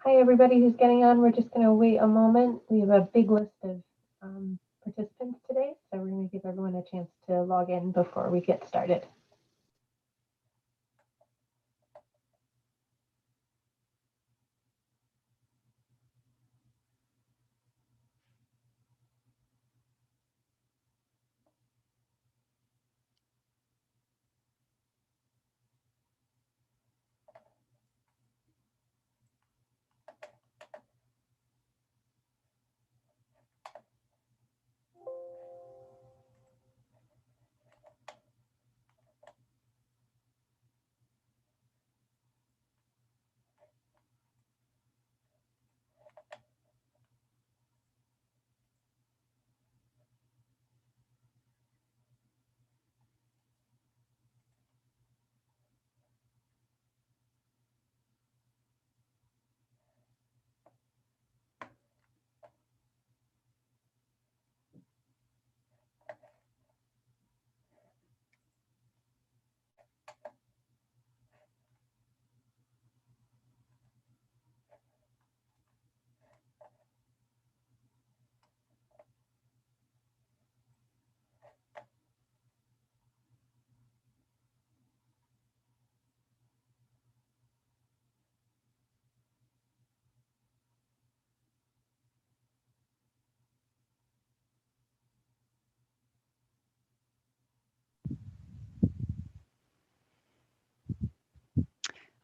Hi, everybody who's getting on. We're just going to wait a moment. We have a big list of participants today, so we're going to give everyone a chance to log in before we get started.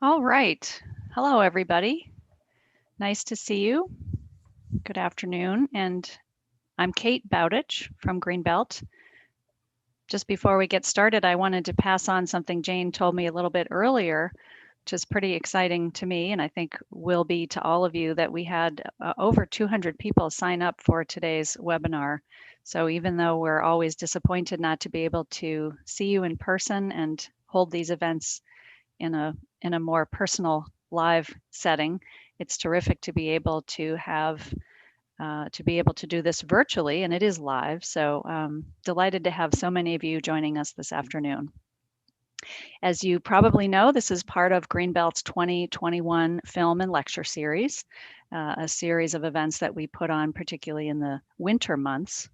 All right. Hello, everybody. Nice to see you. Good afternoon. And I'm Kate Bowditch from Greenbelt. Just before we get started, I wanted to pass on something Jane told me a little bit earlier, which is pretty exciting to me, and I think will be to all of you, that we had over 200 people sign up for today's webinar. So even though we're always disappointed not to be able to see you in person and hold these events in a more personal live setting, it's terrific to be able to do this virtually, and it is live. So delighted to have so many of you joining us this afternoon. As you probably know, this is part of Greenbelt's 2021 film and lecture series, a series of events that we put on particularly in the winter months,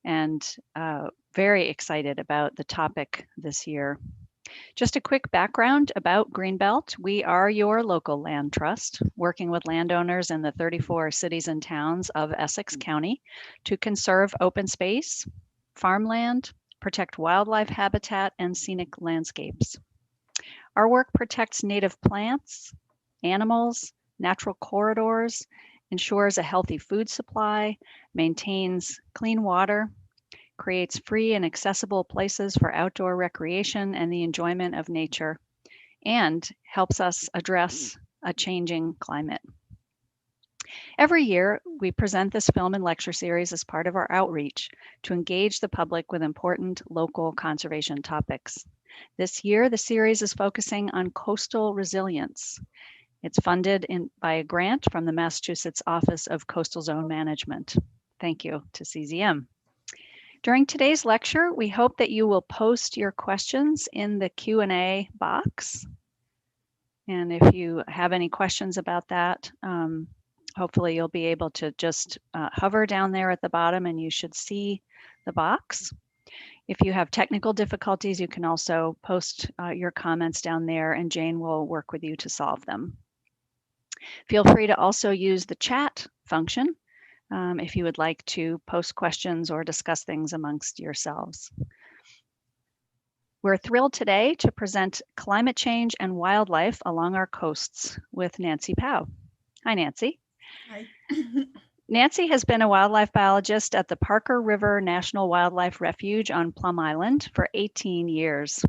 and very excited about the topic this year. Just a quick background about Greenbelt. We are your local land trust, working with landowners in the 34 cities and towns of Essex County to conserve open space, farmland, protect wildlife habitat, and scenic landscapes. Our work protects native plants, animals, natural corridors, ensures a healthy food supply, maintains clean water, creates free and accessible places for outdoor recreation and the enjoyment of nature, and helps us address a changing climate. Every year, we present this film and lecture series as part of our outreach to engage the public with important local conservation topics. This year, the series is focusing on coastal resilience. It's funded by a grant from the Massachusetts Office of Coastal Zone Management. Thank you to CZM. During today's lecture, we hope that you will post your questions in the Q&A box. And if you have any questions about that, hopefully you'll be able to just hover down there at the bottom and you should see the box. If you have technical difficulties, you can also post your comments down there and Jane will work with you to solve them. Feel free to also use the chat function if you would like to post questions or discuss things amongst yourselves. We're thrilled today to present climate change and wildlife along our coasts with Nancy Powell. Hi, Nancy. Hi. Nancy has been a wildlife biologist at the Parker River National Wildlife Refuge on Plum Island for 18 years.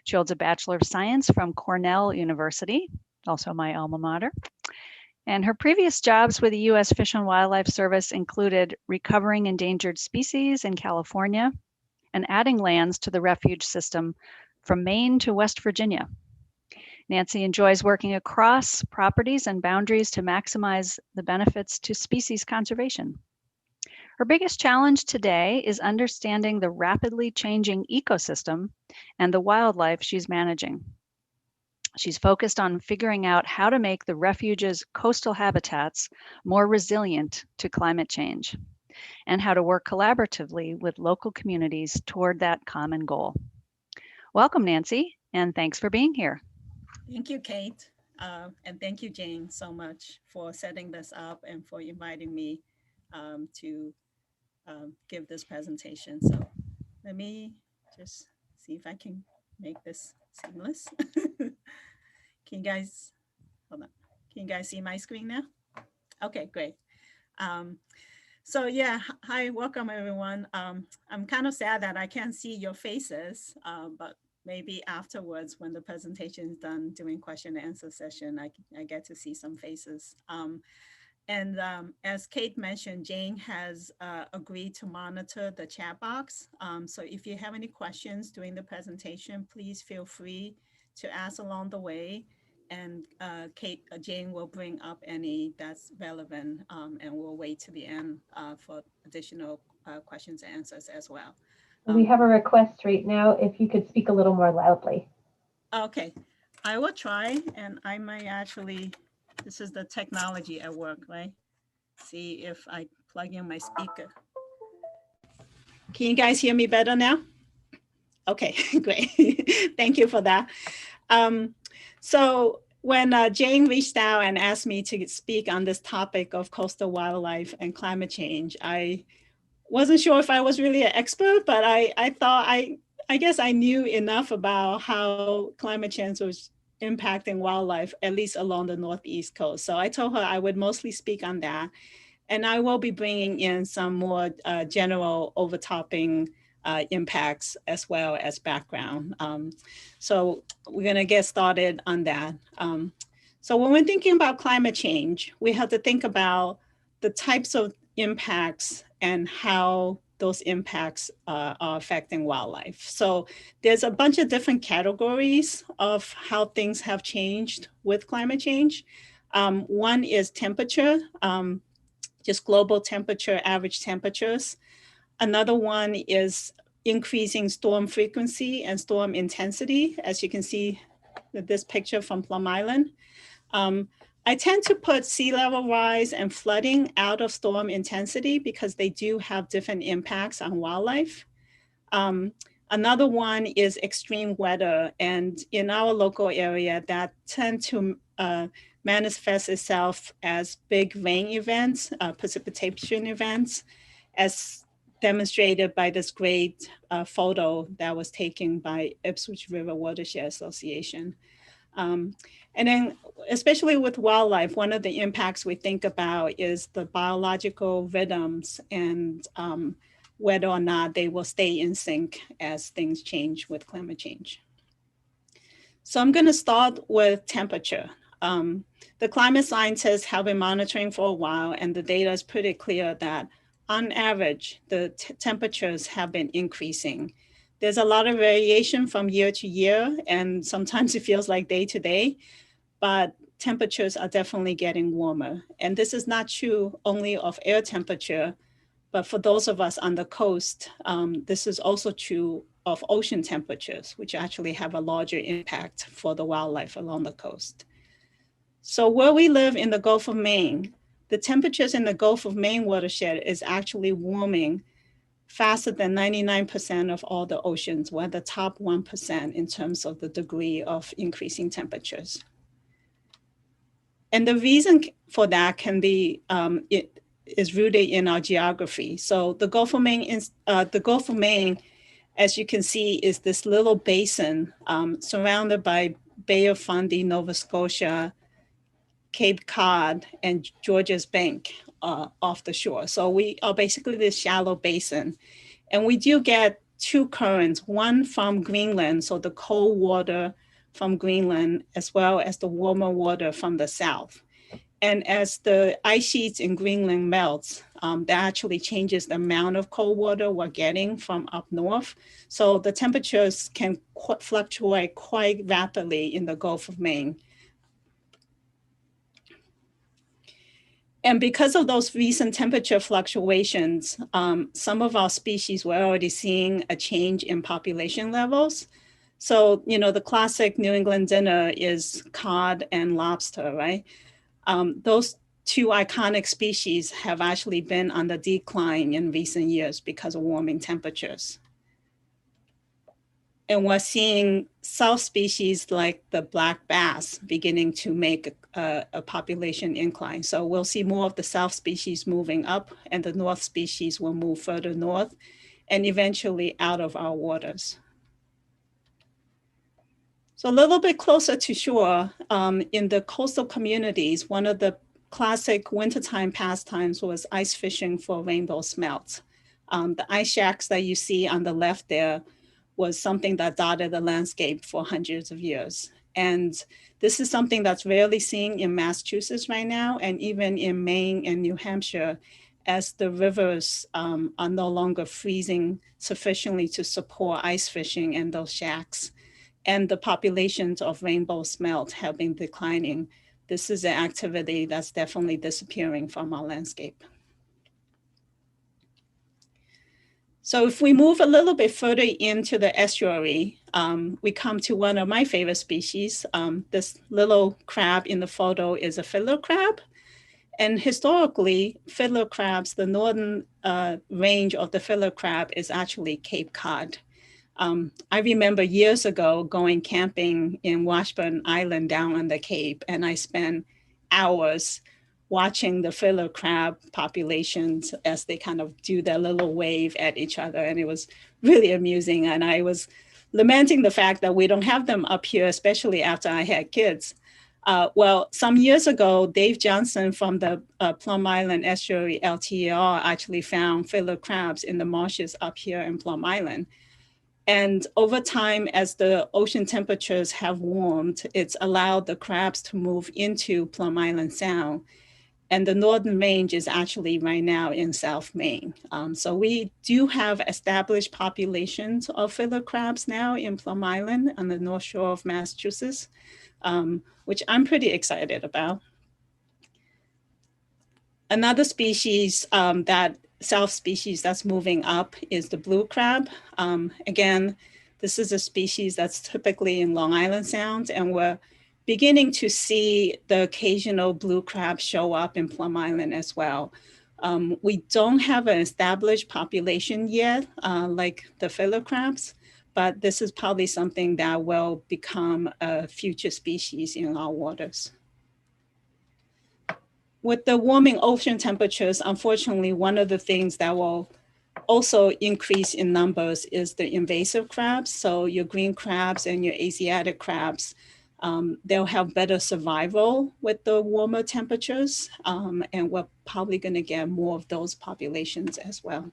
She holds a Bachelor of Science from Cornell University, also my alma mater. And her previous jobs with the U.S. Fish and Wildlife Service included recovering endangered species in California and adding lands to the refuge system from Maine to West Virginia. Nancy enjoys working across properties and boundaries to maximize the benefits to species conservation. Her biggest challenge today is understanding the rapidly changing ecosystem and the wildlife she's managing. She's focused on figuring out how to make the refuge's coastal habitats more resilient to climate change and how to work collaboratively with local communities toward that common goal. Welcome, Nancy, and thanks for being here. Thank you, Kate. And thank you, Jane, so much for setting this up and for inviting me to give this presentation. So let me just see if I can make this seamless. Can you guys, hold on. Can you guys see my screen now? Okay, great. So yeah, hi, welcome everyone. I'm kind of sad that I can't see your faces, but maybe afterwards when the presentation is done during question and answer session, I get to see some faces. And as Kate mentioned, Jane has agreed to monitor the chat box. So if you have any questions during the presentation, please feel free to ask along the way. And Jane will bring up any that's relevant, and we'll wait to the end for additional questions and answers as well. We have a request right now if you could speak a little more loudly. Okay, I will try, and I might actually, this is the technology at work, right? See if I plug in my speaker. Can you guys hear me better now? Okay, great. Thank you for that. So when Jane reached out and asked me to speak on this topic of coastal wildlife and climate change, I wasn't sure if I was really an expert, but I thought I guess I knew enough about how climate change was impacting wildlife, at least along the Northeast coast. So I told her I would mostly speak on that. And I will be bringing in some more general overtopping impacts as well as background. So we're gonna get started on that. So when we're thinking about climate change, we have to think about the types of impacts and how those impacts are affecting wildlife. So there's a bunch of different categories of how things have changed with climate change. One is temperature, just global temperature, average temperatures. Another one is increasing storm frequency and storm intensity, as you can see this picture from Plum Island. I tend to put sea level rise and flooding out of storm intensity because they do have different impacts on wildlife. Another one is extreme weather, and in our local area that tend to manifest itself as big rain events, precipitation events, as demonstrated by this great photo that was taken by Ipswich River Watershed Association. And then especially with wildlife, one of the impacts we think about is the biological rhythms and whether or not they will stay in sync as things change with climate change. So I'm gonna start with temperature. The climate scientists have been monitoring for a while, and the data is pretty clear that on average, the temperatures have been increasing. There's a lot of variation from year to year, and sometimes it feels like day to day, but temperatures are definitely getting warmer. And this is not true only of air temperature, but for those of us on the coast, this is also true of ocean temperatures, which actually have a larger impact for the wildlife along the coast. So where we live in the Gulf of Maine, the temperatures in the Gulf of Maine watershed is actually warming faster than 99% of all the oceans. We're the top 1% in terms of the degree of increasing temperatures. And the reason for that can be, it is rooted in our geography. So the Gulf of Maine, as you can see, is this little basin surrounded by Bay of Fundy, Nova Scotia, Cape Cod, and Georgia's Bank off the shore. So we are basically this shallow basin. And we do get two currents, one from Greenland, so the cold water from Greenland, as well as the warmer water from the south. And as the ice sheets in Greenland melts, that actually changes the amount of cold water we're getting from up north. So the temperatures can fluctuate quite rapidly in the Gulf of Maine. And because of those recent temperature fluctuations, some of our species were already seeing a change in population levels. So, the classic New England dinner is cod and lobster, right? Those two iconic species have actually been on the decline in recent years because of warming temperatures. And we're seeing south species like the black bass beginning to make a population incline. So we'll see more of the south species moving up, and the north species will move further north and eventually out of our waters. So a little bit closer to shore, in the coastal communities, one of the classic wintertime pastimes was ice fishing for rainbow smelt. The ice shacks that you see on the left there was something that dotted the landscape for hundreds of years. And this is something that's rarely seen in Massachusetts right now, and even in Maine and New Hampshire, as the rivers are no longer freezing sufficiently to support ice fishing in those shacks. And the populations of rainbow smelt have been declining. This is an activity that's definitely disappearing from our landscape. So if we move a little bit further into the estuary, we come to one of my favorite species. This little crab in the photo is a fiddler crab. And historically, fiddler crabs, the northern range of the fiddler crab is actually Cape Cod. I remember years ago going camping in Washburn Island down on the Cape, and I spent hours watching the fiddler crab populations as they kind of do their little wave at each other. And it was really amusing. And I was lamenting the fact that we don't have them up here, especially after I had kids. Well, some years ago, Dave Johnson from the Plum Island Estuary LTER actually found fiddler crabs in the marshes up here in Plum Island. And over time, as the ocean temperatures have warmed, it's allowed the crabs to move into Plum Island Sound. And the northern range is actually right now in South Maine. So we do have established populations of fiddler crabs now in Plum Island on the North Shore of Massachusetts, which I'm pretty excited about. Another species south species that's moving up is the blue crab. Again, this is a species that's typically in Long Island Sound, and we're beginning to see the occasional blue crab show up in Plum Island as well. We don't have an established population yet, like the fiddler crabs, but this is probably something that will become a future species in our waters. With the warming ocean temperatures, unfortunately, one of the things that will also increase in numbers is the invasive crabs. So your green crabs and your Asiatic crabs, they'll have better survival with the warmer temperatures, and we're probably going to get more of those populations as well.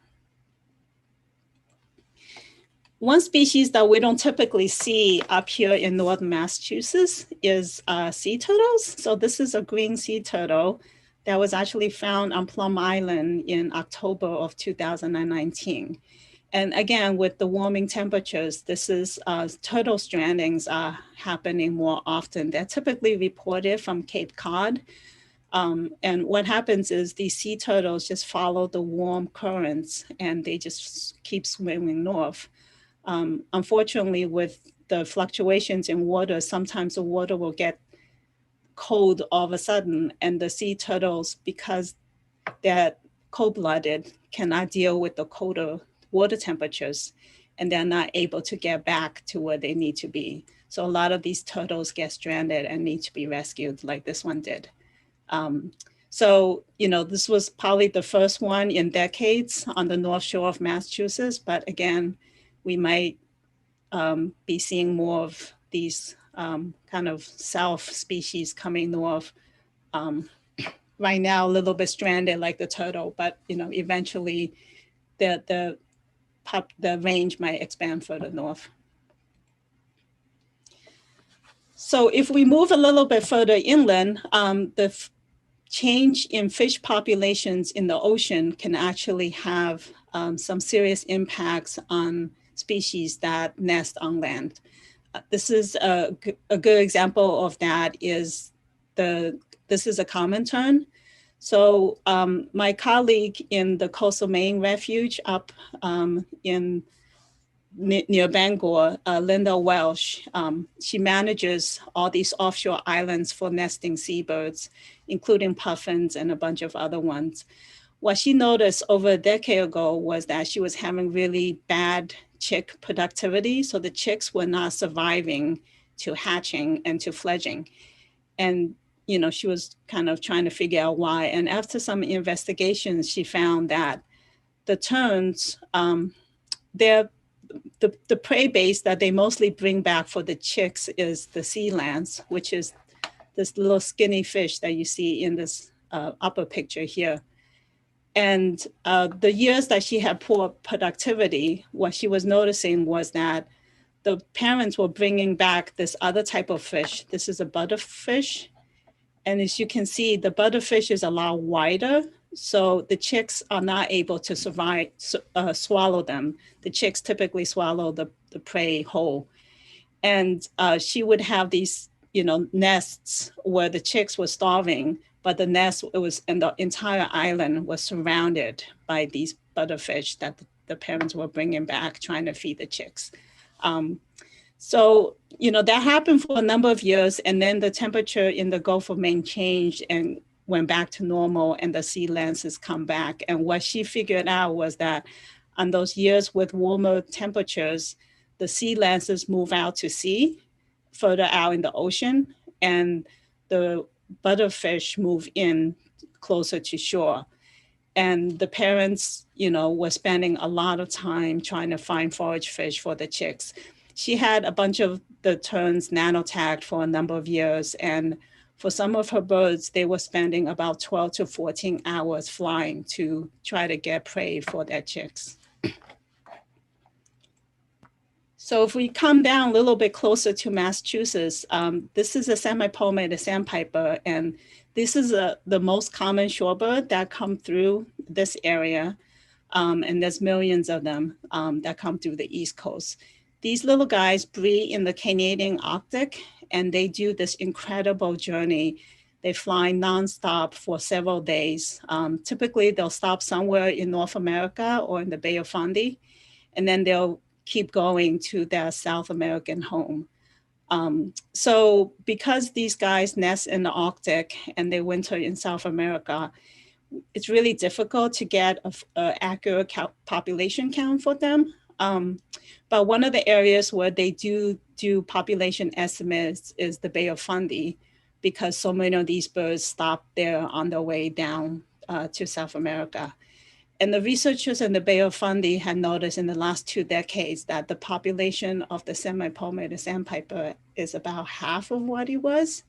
One species that we don't typically see up here in northern Massachusetts is sea turtles. So this is a green sea turtle that was actually found on Plum Island in October of 2019. And again, with the warming temperatures, this is turtle strandings are happening more often. They're typically reported from Cape Cod. And what happens is these sea turtles just follow the warm currents and they just keep swimming north. Unfortunately, with the fluctuations in water, sometimes the water will get cold all of a sudden, and the sea turtles, because they're cold-blooded, cannot deal with the colder water temperatures, and they're not able to get back to where they need to be. So a lot of these turtles get stranded and need to be rescued like this one did. So, this was probably the first one in decades on the North Shore of Massachusetts, but again, we might be seeing more of these kind of south species coming north. Right now, a little bit stranded like the turtle, but eventually the range might expand further north. So if we move a little bit further inland, the change in fish populations in the ocean can actually have some serious impacts on species that nest on land. This is a good example of that is this is a common tern. So my colleague in the coastal Maine Refuge up in near Bangor, Linda Welsh. She manages all these offshore islands for nesting seabirds, including puffins and a bunch of other ones. What she noticed over a decade ago was that she was having really bad chick productivity. So the chicks were not surviving to hatching and to fledging. And, you know, she was kind of trying to figure out why. And after some investigations, she found that the terns, they're the prey base that they mostly bring back for the chicks is the sea lance, which is this little skinny fish that you see in this upper picture here. And the years that she had poor productivity, what she was noticing was that the parents were bringing back this other type of fish. This is a butterfish. And as you can see, the butterfish is a lot wider. So the chicks are not able to survive, swallow them. The chicks typically swallow the prey whole. And she would have these, you know, nests where the chicks were starving, but the nest, it was, and the entire island was surrounded by these butterfish that the parents were bringing back, trying to feed the chicks. So, you know, that happened for a number of years, and then the temperature in the Gulf of Maine changed and went back to normal, and the sea lances come back. And what she figured out was that on those years with warmer temperatures, the sea lances move out to sea, further out in the ocean, and the butterfish move in closer to shore. And the parents, you know, were spending a lot of time trying to find forage fish for the chicks. She had a bunch of the terns nanotagged for a number of years. And for some of her birds, they were spending about 12 to 14 hours flying to try to get prey for their chicks. So if we come down a little bit closer to Massachusetts, this is a semi-palmated sandpiper, and this is the most common shorebird that come through this area. And there's millions of them that come through the East Coast. These little guys breed in the Canadian Arctic, and they do this incredible journey. They fly nonstop for several days. Typically, they'll stop somewhere in North America or in the Bay of Fundy, and then they'll keep going to their South American home. So because these guys nest in the Arctic and they winter in South America, it's really difficult to get an accurate population count for them. But one of the areas where they do population estimates is the Bay of Fundy, because so many of these birds stop there on their way down to South America. And the researchers in the Bay of Fundy had noticed in the last 2 decades that the population of the semi-palmated sandpiper is about half of what it was.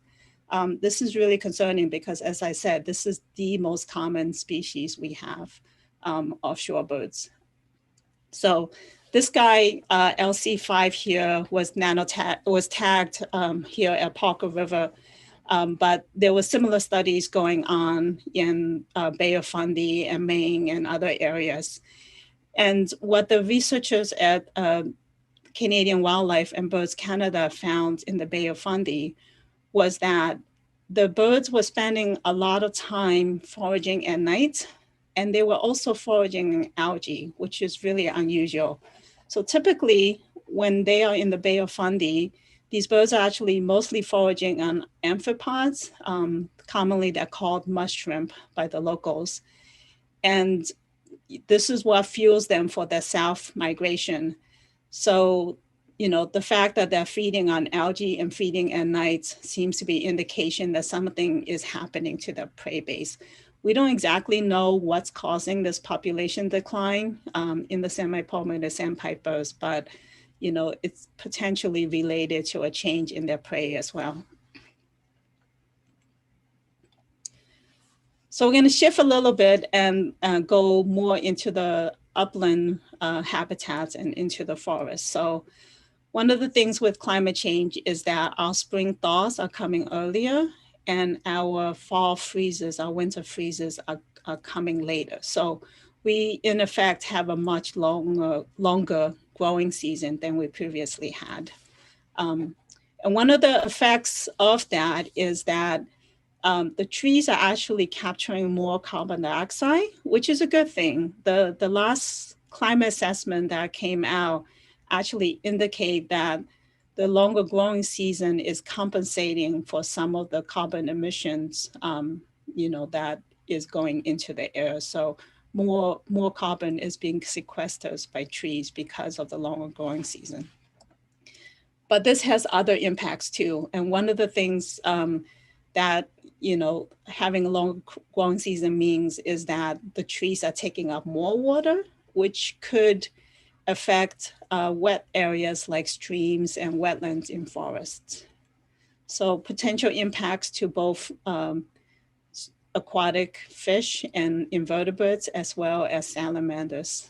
This is really concerning because, as I said, this is the most common species we have of shorebirds. So this guy, LC5 here, was tagged here at Parker River. But there were similar studies going on in Bay of Fundy and Maine and other areas. And what the researchers at Canadian Wildlife and Birds Canada found in the Bay of Fundy was that the birds were spending a lot of time foraging at night, and they were also foraging in algae, which is really unusual. So typically, when they are in the Bay of Fundy, these birds are actually mostly foraging on amphipods. Commonly, they're called mush shrimp by the locals. And this is what fuels them for their south migration. So, you know, the fact that they're feeding on algae and feeding at night seems to be indication that something is happening to their prey base. We don't exactly know what's causing this population decline in the semi-palmated sandpipers, but you know, it's potentially related to a change in their prey as well. So we're going to shift a little bit and go more into the upland habitats and into the forest. So one of the things with climate change is that our spring thaws are coming earlier, and our fall freezes, our winter freezes are coming later. So we, in effect, have a much longer growing season than we previously had. And one of the effects of that is that the trees are actually capturing more carbon dioxide, which is a good thing. The last climate assessment that came out actually indicate that the longer growing season is compensating for some of the carbon emissions, that is going into the air. So more carbon is being sequestered by trees because of the longer growing season. But this has other impacts too. And one of the things that, having a long growing season means is that the trees are taking up more water, which could affect wet areas like streams and wetlands in forests. So potential impacts to both aquatic fish and invertebrates, as well as salamanders.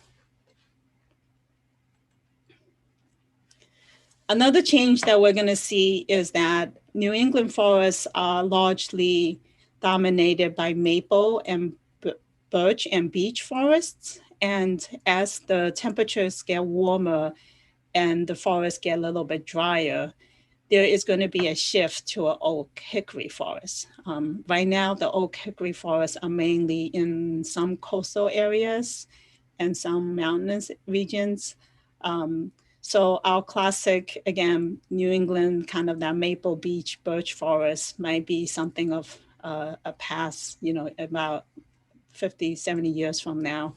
Another change that we're going to see is that New England forests are largely dominated by maple and birch and beech forests. And as the temperatures get warmer and the forests get a little bit drier, there is going to be a shift to an oak hickory forest. Right now, the oak hickory forests are mainly in some coastal areas and some mountainous regions. So our classic, again, New England, kind of that maple beech birch forest might be something of a past, about 50, 70 years from now.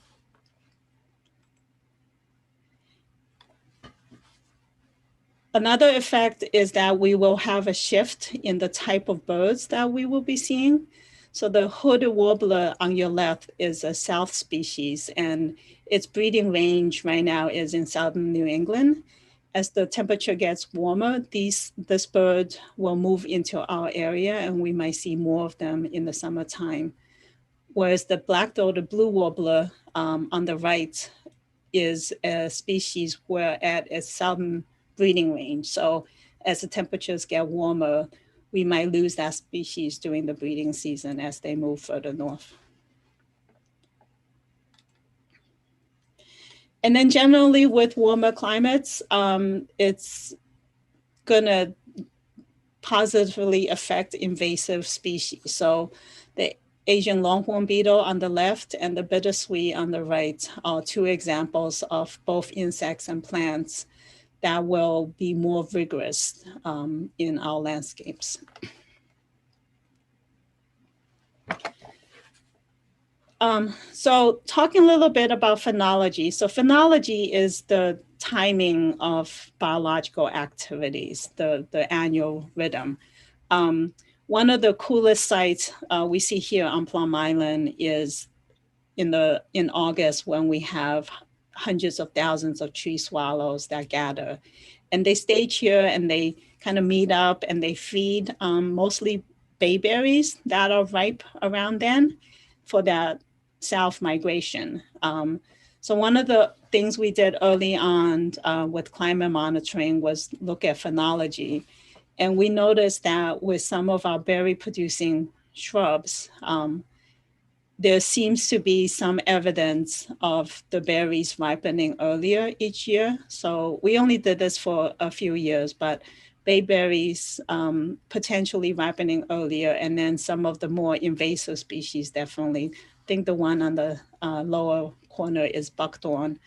Another effect is that we will have a shift in the type of birds that we will be seeing. So the hooded warbler on your left is a south species, and its breeding range right now is in southern New England. As the temperature gets warmer, this bird will move into our area, and we might see more of them in the summertime. Whereas the black-throated blue warbler on the right is a species where at its southern breeding range. So as the temperatures get warmer, we might lose that species during the breeding season as they move further north. And then generally with warmer climates, it's gonna positively affect invasive species. So the Asian longhorn beetle on the left and the bittersweet on the right are two examples of both insects and plants that will be more vigorous in our landscapes. So talking a little bit about phenology. So phenology is the timing of biological activities, the annual rhythm. One of the coolest sights we see here on Plum Island is in August, when we have hundreds of thousands of tree swallows that gather. And they stage here and they kind of meet up and they feed mostly bayberries that are ripe around then for that south migration. So one of the things we did early on with climate monitoring was look at phenology. And we noticed that with some of our berry producing shrubs, there seems to be some evidence of the berries ripening earlier each year. So we only did this for a few years, but bayberries potentially ripening earlier, and then some of the more invasive species definitely. I think the one on the lower corner is buckthorn.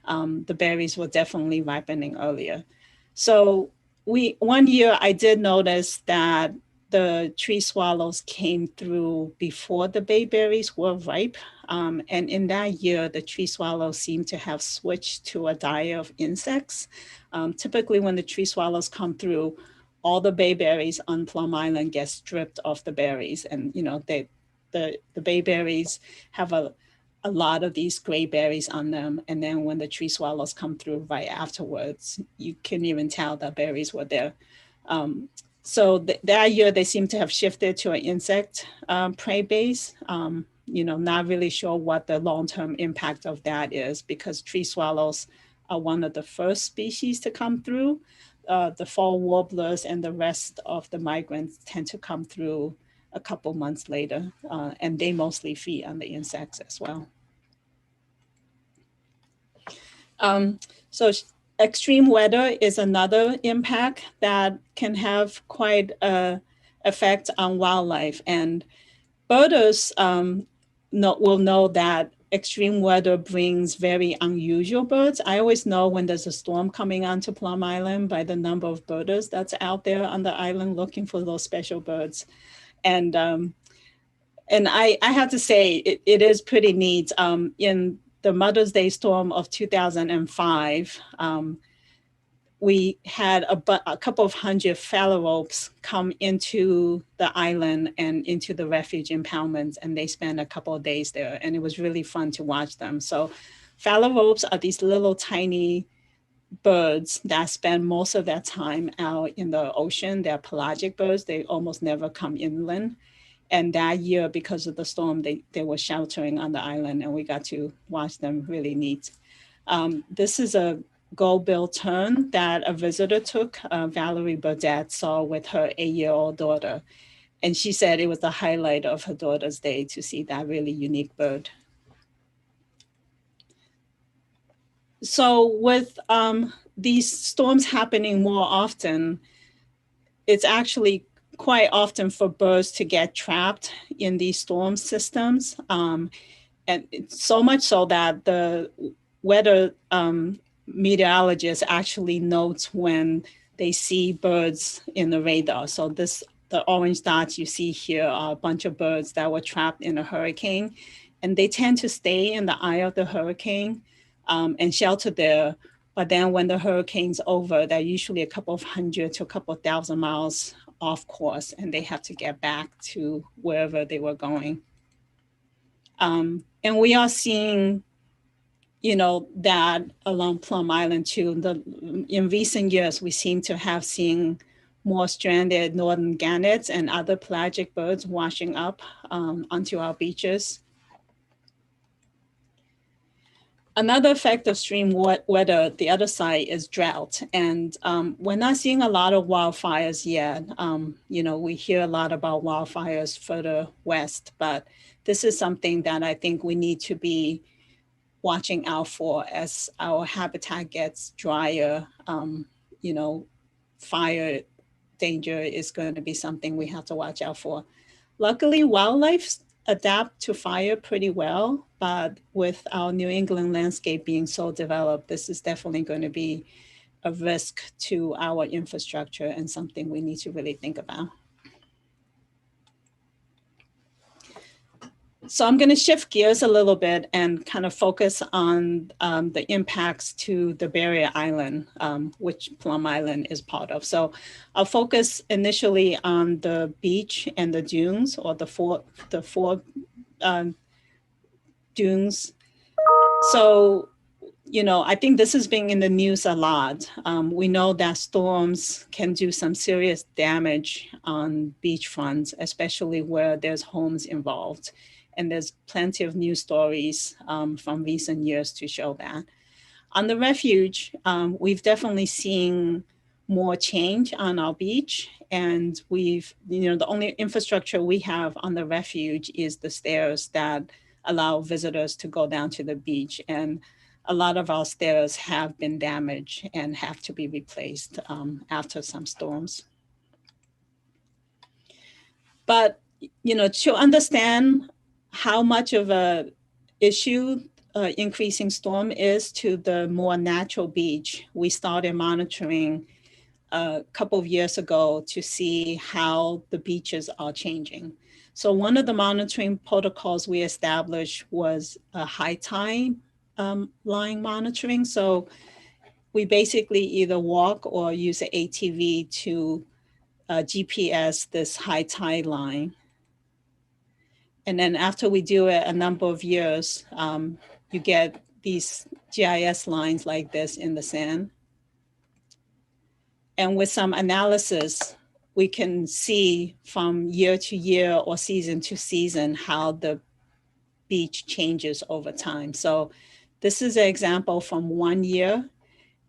The berries were definitely ripening earlier. So one year I did notice that the tree swallows came through before the bayberries were ripe. And in that year, the tree swallows seem to have switched to a diet of insects. Typically when the tree swallows come through, all the bayberries on Plum Island get stripped of the berries. And the bayberries have a lot of these gray berries on them. And then when the tree swallows come through right afterwards, you can even tell the berries were there. So that year they seem to have shifted to an insect prey base. Not really sure what the long-term impact of that is, because tree swallows are one of the first species to come through. The fall warblers and the rest of the migrants tend to come through a couple months later, and they mostly feed on the insects as well. So extreme weather is another impact that can have quite an effect on wildlife. And birders will know that extreme weather brings very unusual birds. I always know when there's a storm coming onto Plum Island by the number of birders that's out there on the island looking for those special birds. And I have to say, it is pretty neat. In the Mother's Day storm of 2005, we had a couple of hundred phalaropes come into the island and into the refuge impoundments, and they spent a couple of days there, and it was really fun to watch them. So phalaropes are these little tiny birds that spend most of their time out in the ocean. They're pelagic birds. They almost never come inland. And that year, because of the storm, they were sheltering on the island, and we got to watch them. Really neat. This is a gold-billed tern that a visitor took, Valerie Burdett, saw with her 8-year-old daughter. And she said it was the highlight of her daughter's day to see that really unique bird. So with these storms happening more often, it's actually quite often for birds to get trapped in these storm systems. And so much so that the weather meteorologist actually notes when they see birds in the radar. So the orange dots you see here are a bunch of birds that were trapped in a hurricane, and they tend to stay in the eye of the hurricane and shelter there. But then when the hurricane's over, they're usually a couple of hundred to a couple of thousand miles off course, and they have to get back to wherever they were going. And we are seeing, that along Plum Island too. In recent years, we seem to have seen more stranded northern gannets and other pelagic birds washing up onto our beaches. Another effect of extreme weather, the other side, is drought. And we're not seeing a lot of wildfires yet. We hear a lot about wildfires further west, but this is something that I think we need to be watching out for as our habitat gets drier. Fire danger is going to be something we have to watch out for. Luckily, wildlife adapt to fire pretty well, but with our New England landscape being so developed, this is definitely going to be a risk to our infrastructure and something we need to really think about. So I'm going to shift gears a little bit and kind of focus on the impacts to the barrier island, which Plum Island is part of. So I'll focus initially on the beach and the dunes, or the four dunes. So, I think this has been in the news a lot. We know that storms can do some serious damage on beachfronts, especially where there's homes involved. And there's plenty of news stories from recent years to show that. On the Refuge, we've definitely seen more change on our beach. And the only infrastructure we have on the Refuge is the stairs that allow visitors to go down to the beach. And a lot of our stairs have been damaged and have to be replaced after some storms. But, to understand how much of a issue increasing storm is to the more natural beach, we started monitoring a couple of years ago to see how the beaches are changing. So one of the monitoring protocols we established was a high tide line monitoring. So we basically either walk or use an ATV to GPS this high tide line. And then after we do it a number of years, you get these GIS lines like this in the sand. And with some analysis, we can see from year to year or season to season how the beach changes over time. So this is an example from 1 year.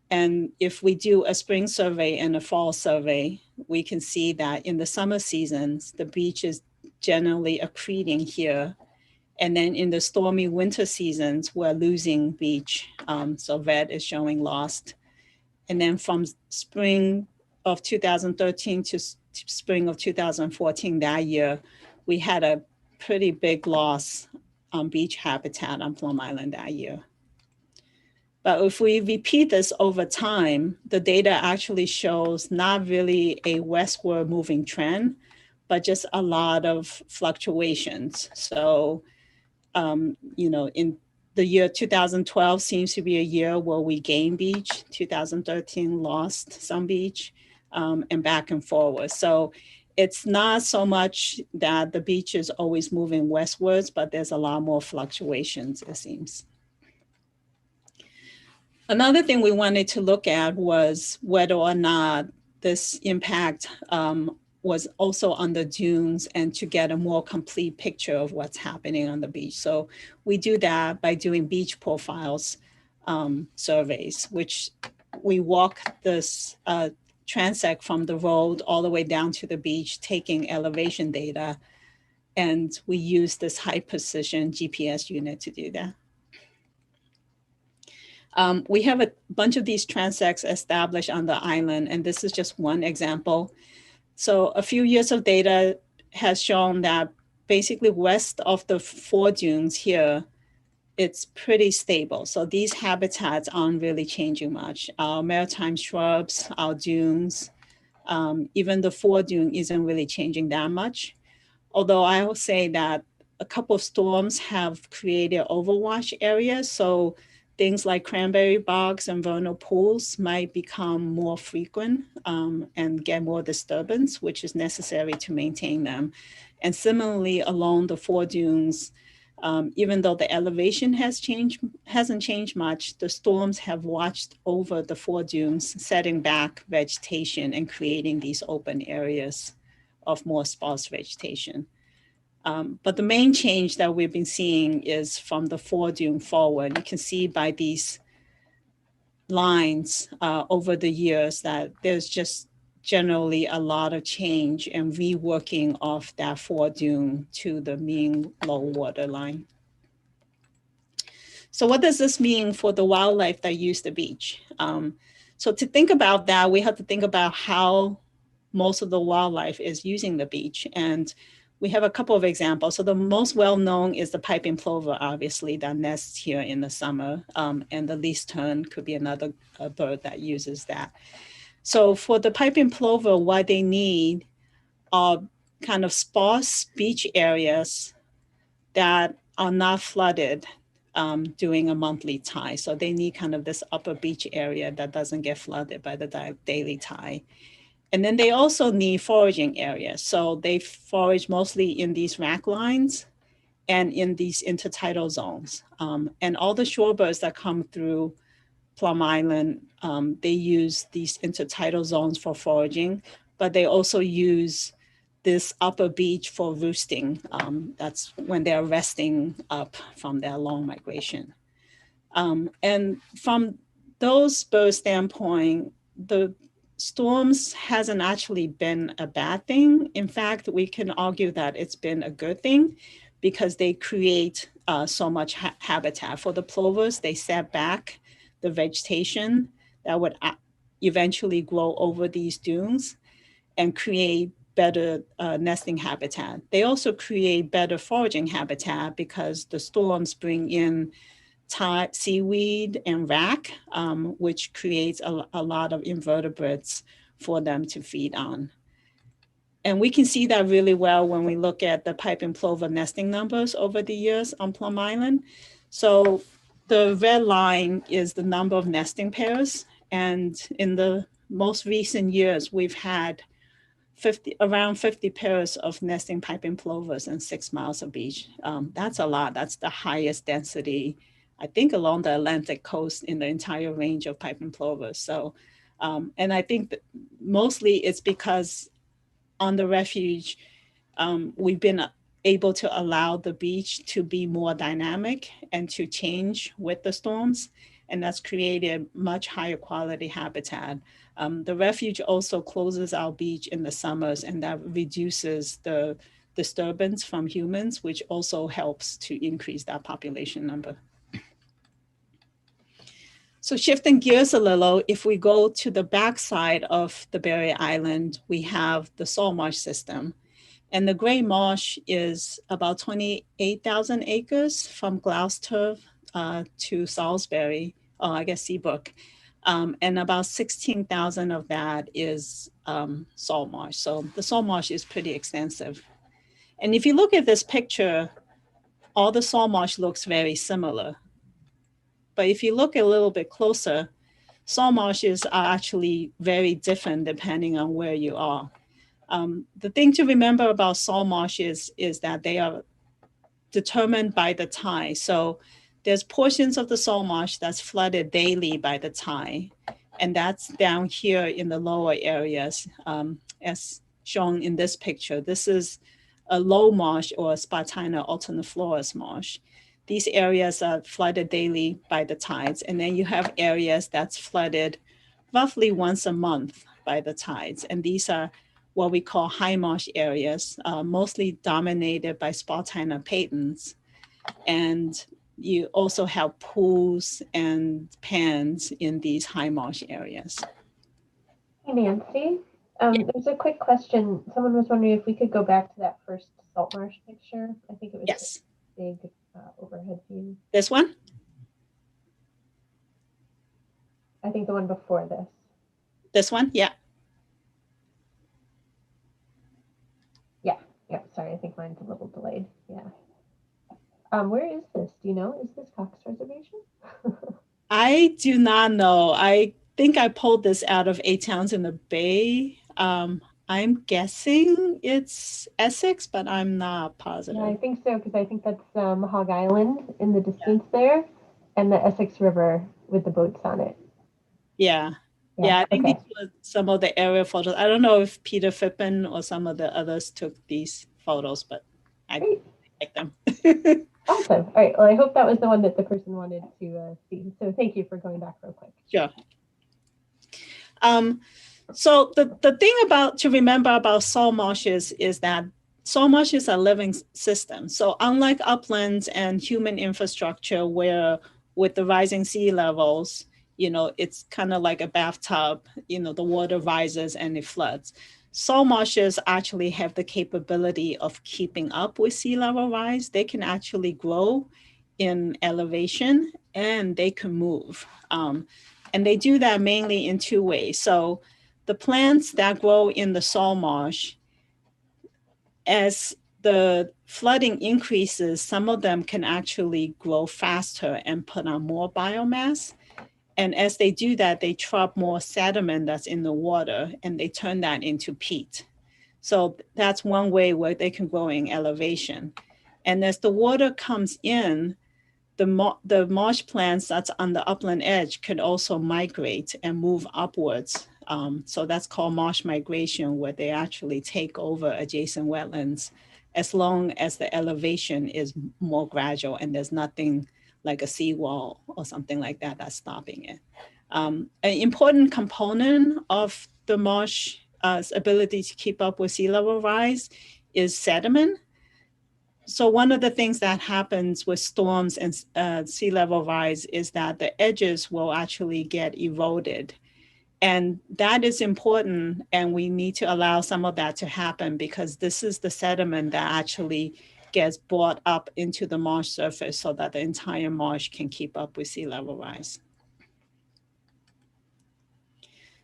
And if we do a spring survey and a fall survey, we can see that in the summer seasons, the beach is generally accreting here. And then in the stormy winter seasons, we're losing beach. So red is showing lost. And then from spring of 2013 to spring of 2014, that year, we had a pretty big loss beach habitat on Plum Island that year. But if we repeat this over time, the data actually shows not really a westward moving trend, but just a lot of fluctuations. So, in the year 2012 seems to be a year where we gained beach, 2013 lost some beach, and back and forward. So it's not so much that the beach is always moving westwards, but there's a lot more fluctuations, it seems. Another thing we wanted to look at was whether or not this impact was also on the dunes and to get a more complete picture of what's happening on the beach. So we do that by doing beach profiles surveys, which we walk this transect from the road all the way down to the beach, taking elevation data. And we use this high precision GPS unit to do that. We have a bunch of these transects established on the island, and this is just one example. So a few years of data has shown that basically west of the 4 dunes here, it's pretty stable. So these habitats aren't really changing much. Our maritime shrubs, our dunes, even the 4 dune isn't really changing that much. Although I will say that a couple of storms have created overwash areas. So things like cranberry bogs and vernal pools might become more frequent and get more disturbance, which is necessary to maintain them. And similarly, along the 4 dunes, even though the elevation hasn't changed much, the storms have washed over the 4 dunes, setting back vegetation and creating these open areas of more sparse vegetation. But the main change that we've been seeing is from the 4 dune forward. You can see by these lines over the years that there's just generally a lot of change and reworking of that 4 dune to the mean low water line. So what does this mean for the wildlife that use the beach? So to think about that, we have to think about how most of the wildlife is using the beach. And we have a couple of examples. So the most well-known is the piping plover, obviously, that nests here in the summer. And the least tern could be another bird that uses that. So for the piping plover, what they need are kind of sparse beach areas that are not flooded during a monthly tide. So they need kind of this upper beach area that doesn't get flooded by the daily tide. And then they also need foraging areas. So they forage mostly in these rack lines and in these intertidal zones. And all the shorebirds that come through Plum Island, they use these intertidal zones for foraging, but they also use this upper beach for roosting. That's when they're resting up from their long migration. And from those birds' standpoint, the storms hasn't actually been a bad thing. In fact, we can argue that it's been a good thing because they create so much habitat. For the plovers, they set back the vegetation that would eventually grow over these dunes and create better nesting habitat. They also create better foraging habitat because the storms bring in seaweed and wrack, which creates a lot of invertebrates for them to feed on. And we can see that really well when we look at the piping plover nesting numbers over the years on Plum Island. So the red line is the number of nesting pairs. And in the most recent years, we've had around 50 pairs of nesting piping plovers and 6 miles of beach. That's a lot. That's the highest density, I think, along the Atlantic coast in the entire range of piping plovers. So, and I think that mostly it's because on the Refuge, we've been able to allow the beach to be more dynamic and to change with the storms. And that's created much higher quality habitat. The Refuge also closes our beach in the summers, and that reduces the disturbance from humans, which also helps to increase that population number. So shifting gears a little, if we go to the backside of the Barrier Island, we have the salt marsh system. And the Gray Marsh is about 28,000 acres from Gloucester to Salisbury, I guess Seabrook. And about 16,000 of that is salt marsh. So the salt marsh is pretty extensive. And if you look at this picture, all the salt marsh looks very similar. But if you look a little bit closer, salt marshes are actually very different depending on where you are. The thing to remember about salt marshes is that they are determined by the tide. So there's portions of the salt marsh that's flooded daily by the tide. And that's down here in the lower areas, as shown in this picture. This is a low marsh or a Spartina alterniflorus marsh. These areas are flooded daily by the tides. And then you have areas that's flooded roughly once a month by the tides. And these are what we call high marsh areas, mostly dominated by Spartina patens. And you also have pools and pans in these high marsh areas. Hey, Nancy. There's a quick question. Someone was wondering if we could go back to that first salt marsh picture. I think it was Yes. a big overhead view. This one? I think the one before this. This one? Yeah. Yeah, sorry, I think mine's a little delayed. Yeah. Where is this? Do you know? Is this Cox Reservation? I do not know. I think I pulled this out of 8 Towns in the Bay. I'm guessing it's Essex, but I'm not positive. Yeah, I think so, because I think that's Hog Island in the distance there, and the Essex River with the boats on it. Yeah, I think these were some of the aerial photos. I don't know if Peter Phippen or some of the others took these photos, but I like them. Awesome. All right. Well, I hope that was the one that the person wanted to see. So thank you for going back real quick. Sure. So the thing to remember about salt marshes is that salt marshes are living systems. So unlike uplands and human infrastructure, where with the rising sea levels, it's kind of like a bathtub, the water rises and it floods. Salt marshes actually have the capability of keeping up with sea level rise. They can actually grow in elevation and they can move. And they do that mainly in 2 ways. So the plants that grow in the salt marsh, as the flooding increases, some of them can actually grow faster and put on more biomass. And as they do that, they trap more sediment that's in the water and they turn that into peat. So that's one way where they can grow in elevation. And as the water comes in, the marsh plants that's on the upland edge could also migrate and move upwards. So that's called marsh migration, where they actually take over adjacent wetlands as long as the elevation is more gradual and there's nothing like a seawall or something like that that's stopping it. An important component of the marsh ability to keep up with sea level rise is sediment. So one of the things that happens with storms and sea level rise is that the edges will actually get eroded. And that is important, and we need to allow some of that to happen because this is the sediment that actually gets brought up into the marsh surface so that the entire marsh can keep up with sea level rise.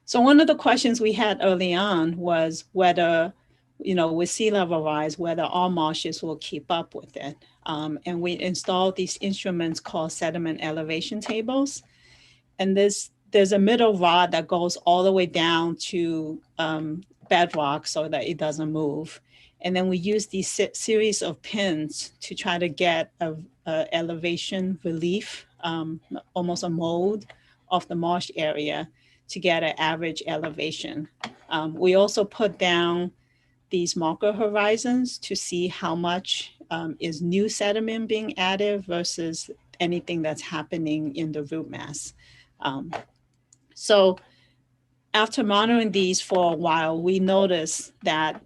So one of the questions we had early on was whether, with sea level rise, whether all marshes will keep up with it. And we installed these instruments called sediment elevation tables. And there's a middle rod that goes all the way down to bedrock so that it doesn't move. And then we use these series of pins to try to get a elevation relief, almost a mold of the marsh area to get an average elevation. We also put down these marker horizons to see how much is new sediment being added versus anything that's happening in the root mass. So after monitoring these for a while, we noticed that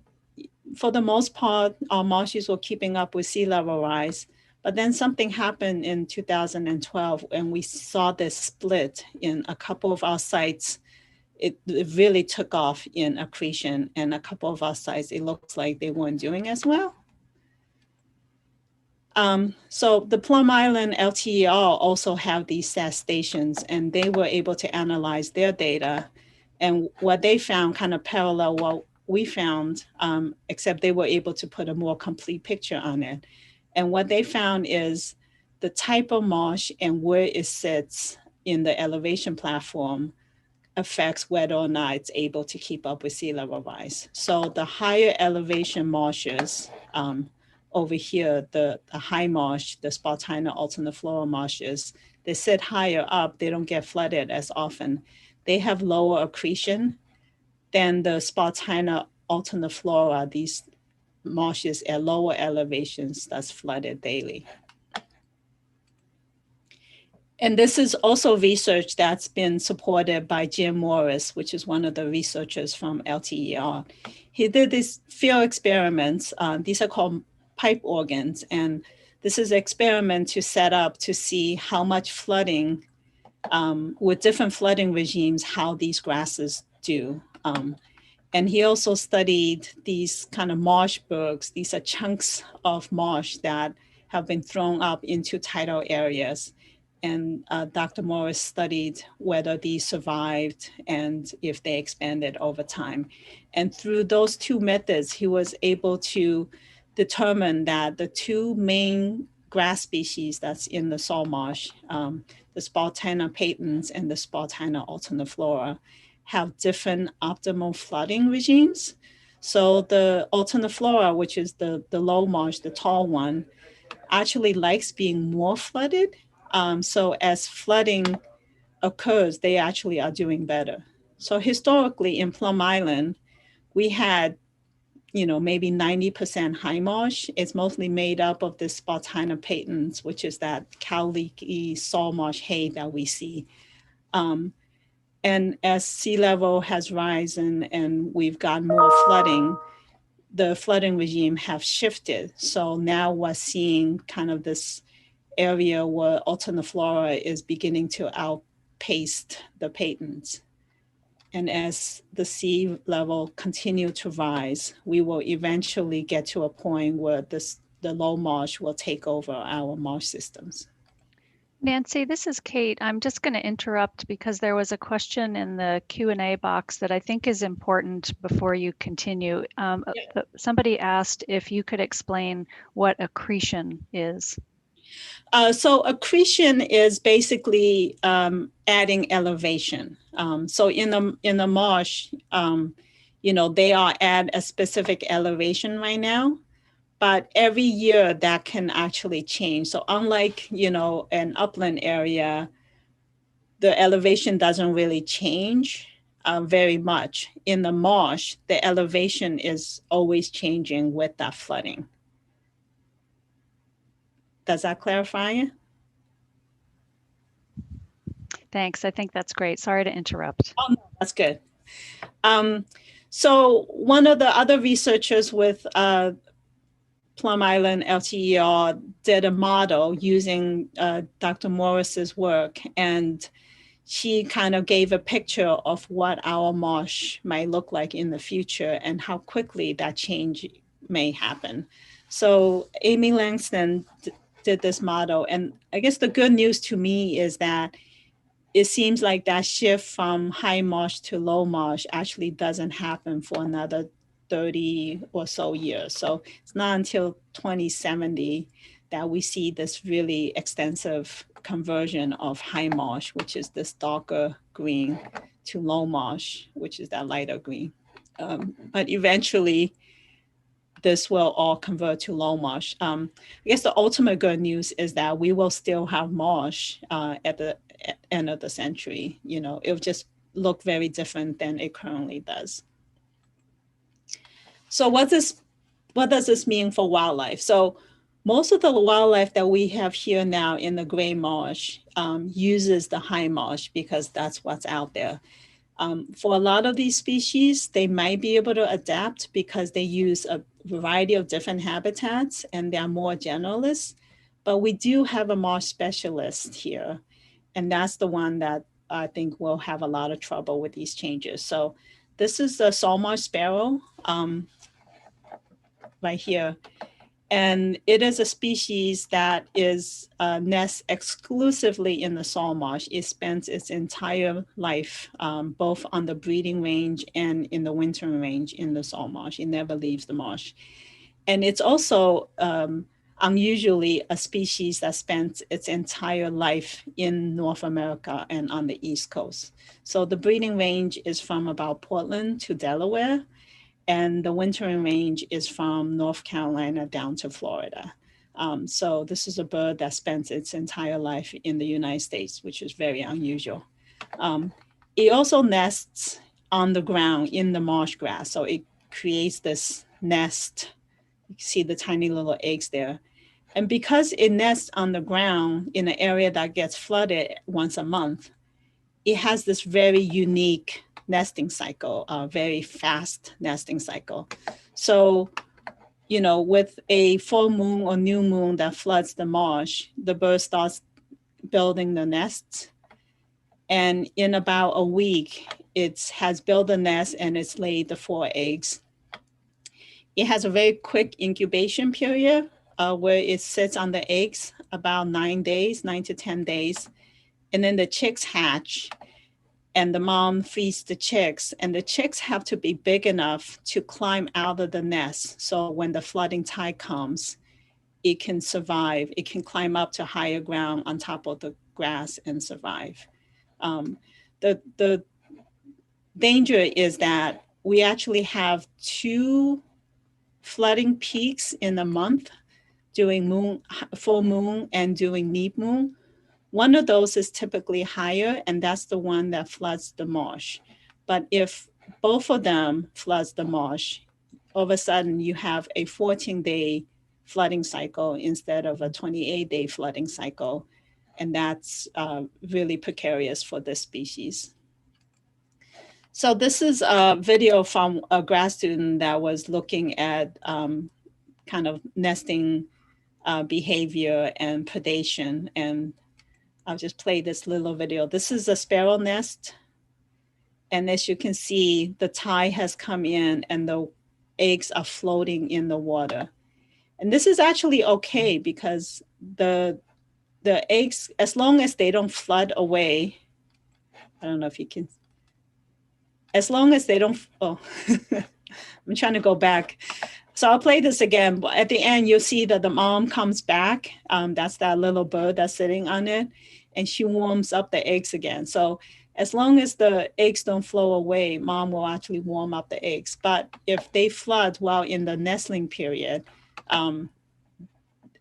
for the most part, our marshes were keeping up with sea level rise. But then something happened in 2012 and we saw this split in a couple of our sites it really took off in accretion, and a couple of our sites, it looks like they weren't doing as well. So the Plum Island LTER also have these SAS stations, and they were able to analyze their data. And what they found kind of parallel what we found, except they were able to put a more complete picture on it. And what they found is the type of marsh and where it sits in the elevation platform affects whether or not it's able to keep up with sea level rise. So the higher elevation marshes, over here, the high marsh, the Spartina alterniflora marshes, they sit higher up, they don't get flooded as often. They have lower accretion than the Spartina alterniflora, these marshes at lower elevations that's flooded daily. And this is also research that's been supported by Jim Morris, which is one of the researchers from LTER. He did these field experiments. These are called pipe organs. And this is an experiment to set up to see how much flooding, with different flooding regimes, how these grasses do. And he also studied these kind of marsh bergs. These are chunks of marsh that have been thrown up into tidal areas. And Dr. Morris studied whether these survived and if they expanded over time. And through those two methods, he was able to determine that the two main grass species that's in the salt marsh, the Spartina patens and the Spartina alterniflora, have different optimal flooding regimes. So the alterniflora, which is the low marsh, the tall one, actually likes being more flooded. So as flooding occurs, they actually are doing better. So historically in Plum Island, we had, maybe 90% high marsh. It's mostly made up of the Spartina patens, which is that cowleaky salt marsh hay that we see. And as sea level has risen and we've got more flooding, the flooding regime have shifted. So now we're seeing kind of this area where alterniflora is beginning to outpace the patens. And as the sea level continue to rise, we will eventually get to a point where the low marsh will take over our marsh systems. Nancy, this is Kate. I'm just going to interrupt because there was a question in the Q&A box that I think is important before you continue. Somebody asked if you could explain what accretion is. So accretion is basically adding elevation. So in the marsh, they are at a specific elevation right now, but every year that can actually change. So unlike, an upland area, the elevation doesn't really change very much. In the marsh, the elevation is always changing with that flooding. Does that clarify it? Thanks. I think that's great. Sorry to interrupt. Oh, no, that's good. So one of the other researchers with Plum Island LTER did a model using Dr. Morris's work, and she kind of gave a picture of what our marsh might look like in the future and how quickly that change may happen. So Amy Langston did this model, and I guess the good news to me is that it seems like that shift from high marsh to low marsh actually doesn't happen for another 30 or so years. So it's not until 2070 that we see this really extensive conversion of high marsh, which is this darker green, to low marsh, which is that lighter green. But eventually, this will all convert to low marsh. I guess the ultimate good news is that we will still have marsh at the end of the century. It'll just look very different than it currently does. So what does this mean for wildlife? So most of the wildlife that we have here now in the gray marsh uses the high marsh because that's what's out there. For a lot of these species, they might be able to adapt because they use a variety of different habitats and they're more generalists. But we do have a marsh specialist here, and that's the one that I think will have a lot of trouble with these changes. So this is the salt marsh sparrow right here. And it is a species that is nests exclusively in the salt marsh. It spends its entire life both on the breeding range and in the wintering range in the salt marsh. It never leaves the marsh. And it's also unusually a species that spends its entire life in North America and on the East Coast. So the breeding range is from about Portland to Delaware, and the wintering range is from North Carolina down to Florida. So this is a bird that spends its entire life in the United States, which is very unusual. It also nests on the ground in the marsh grass. So it creates this nest. You can see the tiny little eggs there. And because it nests on the ground in an area that gets flooded once a month, it has this very unique nesting cycle, a very fast nesting cycle. So, you know, with a full moon or new moon that floods the marsh, the bird starts building the nests. And in about a week, it has built the nest and it's laid the 4 eggs. It has a very quick incubation period where it sits on the eggs about 9 days, 9 to 10 days. And then the chicks hatch and the mom feeds the chicks, and the chicks have to be big enough to climb out of the nest. So when the flooding tide comes, it can survive. It can climb up to higher ground on top of the grass and survive. The danger is that we actually have 2 flooding peaks in a month during full moon and during neap moon. One of those is typically higher, and that's the one that floods the marsh. But if both of them floods the marsh, all of a sudden you have a 14-day flooding cycle instead of a 28-day flooding cycle. And that's really precarious for this species. So this is a video from a grad student that was looking at kind of nesting behavior and predation. And I'll just play this little video. This is a sparrow nest. And as you can see, the tide has come in and the eggs are floating in the water. And this is actually okay because the eggs, as long as they don't flood away, I don't know if you can, as long as they don't, oh, I'm trying to go back. So I'll play this again. But at the end, you'll see that the mom comes back. That's that little bird that's sitting on it. And she warms up the eggs again. So as long as the eggs don't flow away, mom will actually warm up the eggs. But if they flood while in the nestling period,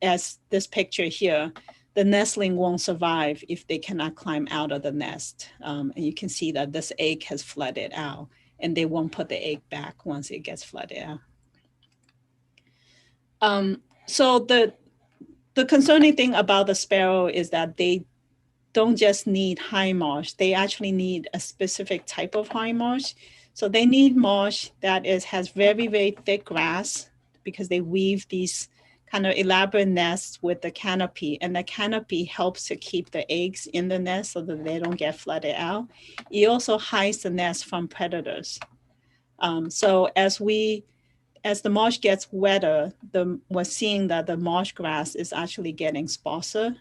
as this picture here, the nestling won't survive if they cannot climb out of the nest. And you can see that this egg has flooded out and they won't put the egg back once it gets flooded out. So the concerning thing about the sparrow is that they don't just need high marsh, they actually need a specific type of high marsh. So they need marsh that has very, very thick grass because they weave these kind of elaborate nests with the canopy, and the canopy helps to keep the eggs in the nest so that they don't get flooded out. It also hides the nest from predators. So as the marsh gets wetter, we're seeing that the marsh grass is actually getting sparser,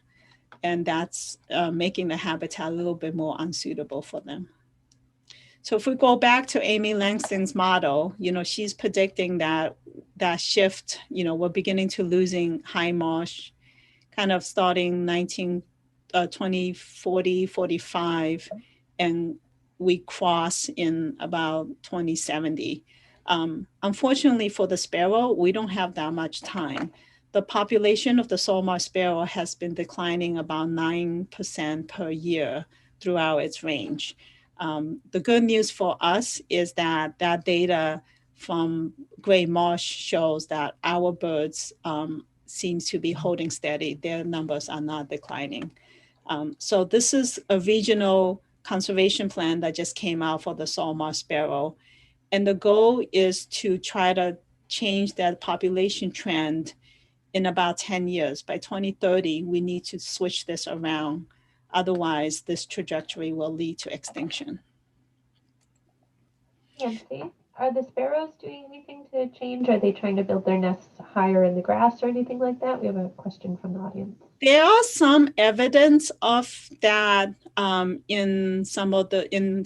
and that's making the habitat a little bit more unsuitable for them. So if we go back to Amy Langston's model, she's predicting that shift, we're beginning to losing high marsh kind of starting 2040, 45, and we cross in about 2070. Unfortunately for the sparrow, we don't have that much time. The population of the salt marsh sparrow has been declining about 9% per year throughout its range. The good news for us is that data from Great Marsh shows that our birds seems to be holding steady. Their numbers are not declining. So this is a regional conservation plan that just came out for the salt marsh sparrow. And the goal is to try to change that population trend in about 10 years. By 2030, we need to switch this around Otherwise, this trajectory will lead to extinction. Nancy, are the sparrows doing anything to change? Are they trying to build their nests higher in the grass or anything like that? We have a question from the audience. There are some evidence of that in some of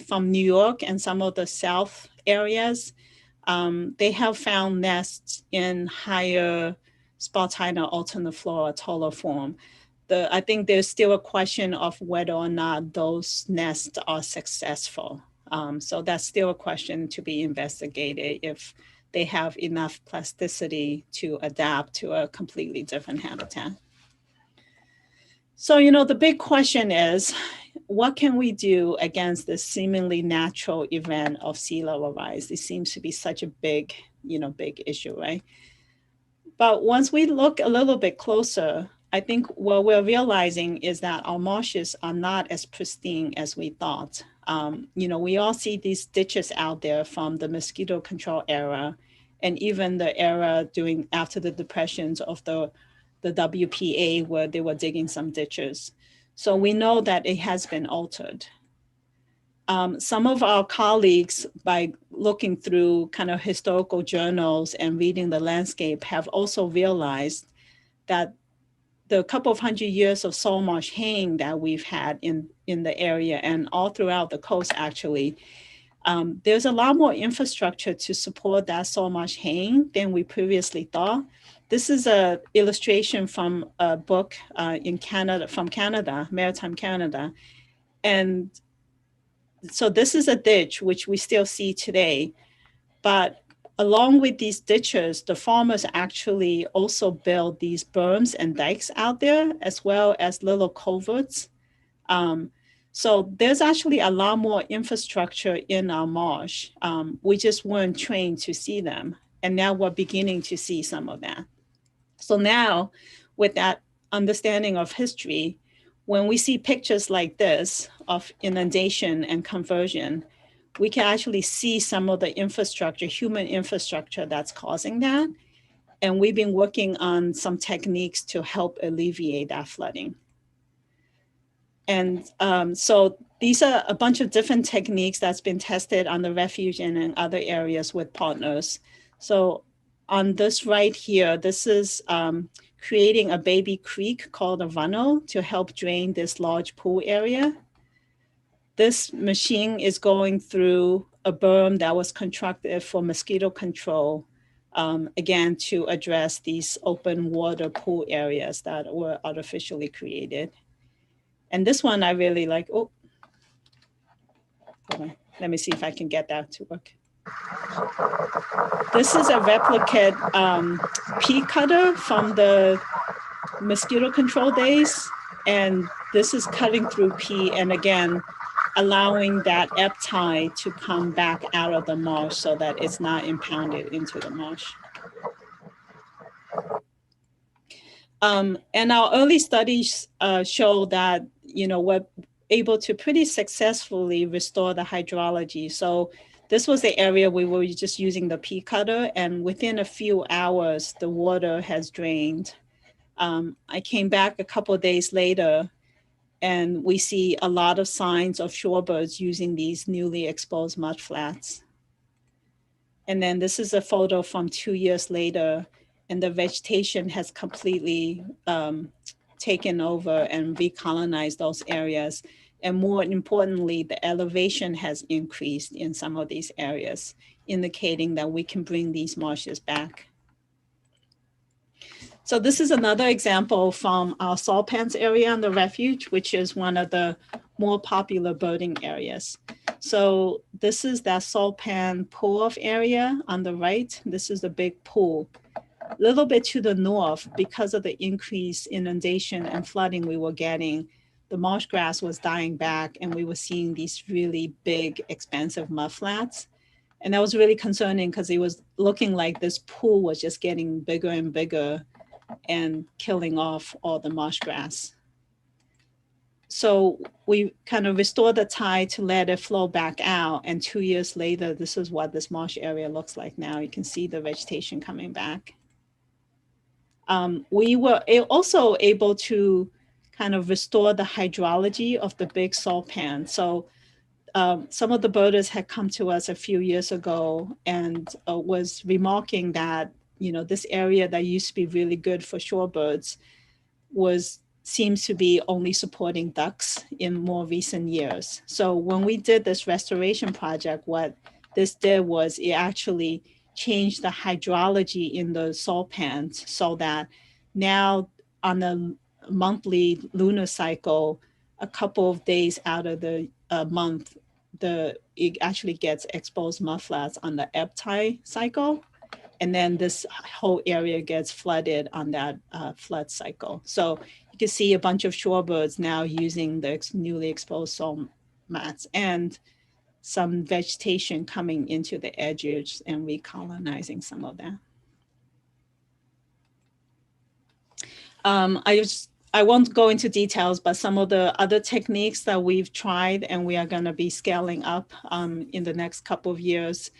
from New York and some of the South areas. They have found nests in higher Spartina alterniflora taller form. I think there's still a question of whether or not those nests are successful. So that's still a question to be investigated if they have enough plasticity to adapt to a completely different habitat. So, the big question is, what can we do against this seemingly natural event of sea level rise? It seems to be such a big, big issue, right? But once we look a little bit closer, I think what we're realizing is that our marshes are not as pristine as we thought. We all see these ditches out there from the mosquito control era, and even the era after the depressions of the WPA, where they were digging some ditches. So we know that it has been altered. Some of our colleagues, by looking through kind of historical journals and reading the landscape, have also realized that the couple of 100 years of salt marsh haying that we've had in the area and all throughout the coast, actually, there's a lot more infrastructure to support that salt marsh haying than we previously thought. This is an illustration from a book from Canada, Maritime Canada. And so this is a ditch, which we still see today. But along with these ditches, the farmers actually also build these berms and dikes out there, as well as little culverts. So there's actually a lot more infrastructure in our marsh. We just weren't trained to see them. And now we're beginning to see some of that. So now, with that understanding of history, when we see pictures like this of inundation and conversion, we can actually see some of the infrastructure, human infrastructure that's causing that. And we've been working on some techniques to help alleviate that flooding. And so these are a bunch of different techniques that's been tested on the Refuge and in other areas with partners. So on this right here, this is creating a baby creek called a runnel to help drain this large pool area. This machine is going through a berm that was constructed for mosquito control, again, to address these open water pool areas that were artificially created. And this one I really like. Oh, hold on. Let me see if I can get that to work. This is a replicate pea cutter from the mosquito control days. And this is cutting through pea, and again, allowing that ebb tide to come back out of the marsh so that it's not impounded into the marsh. And our early studies show that, we're able to pretty successfully restore the hydrology. So this was the area we were just using the pea cutter, and within a few hours, the water has drained. I came back a couple of days later, and we see a lot of signs of shorebirds using these newly exposed mudflats. And then this is a photo from 2 years later, and the vegetation has completely taken over and recolonized those areas. And more importantly, the elevation has increased in some of these areas, indicating that we can bring these marshes back. So this is another example from our salt pans area on the Refuge, which is one of the more popular birding areas. So this is that salt pan pull-off area on the right. This is the big pool. A little bit to the north, because of the increased inundation and flooding we were getting, the marsh grass was dying back, and we were seeing these really big, expansive mudflats. And that was really concerning because it was looking like this pool was just getting bigger and bigger and killing off all the marsh grass. So we kind of restored the tide to let it flow back out. And 2 years later, this is what this marsh area looks like now. You can see the vegetation coming back. We were also able to kind of restore the hydrology of the big salt pan. So some of the birders had come to us a few years ago and was remarking that, this area that used to be really good for shorebirds seems to be only supporting ducks in more recent years. So when we did this restoration project, what this did was it actually changed the hydrology in the salt pans so that now on the monthly lunar cycle, a couple of days out of the month, it actually gets exposed mudflats on the ebb tide cycle. And then this whole area gets flooded on that flood cycle. So you can see a bunch of shorebirds now using the newly exposed salt mats and some vegetation coming into the edges and recolonizing some of that. I won't go into details, but some of the other techniques that we've tried and we are going to be scaling up in the next couple of years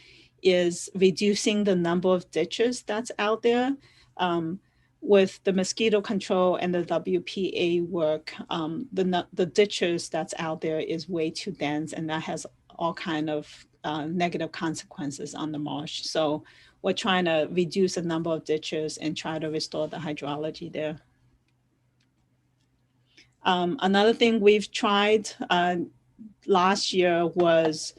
is reducing the number of ditches that's out there. With the mosquito control and the WPA work, the ditches that's out there is way too dense, and that has all kind of negative consequences on the marsh. So we're trying to reduce the number of ditches and try to restore the hydrology there. Another thing we've tried last year was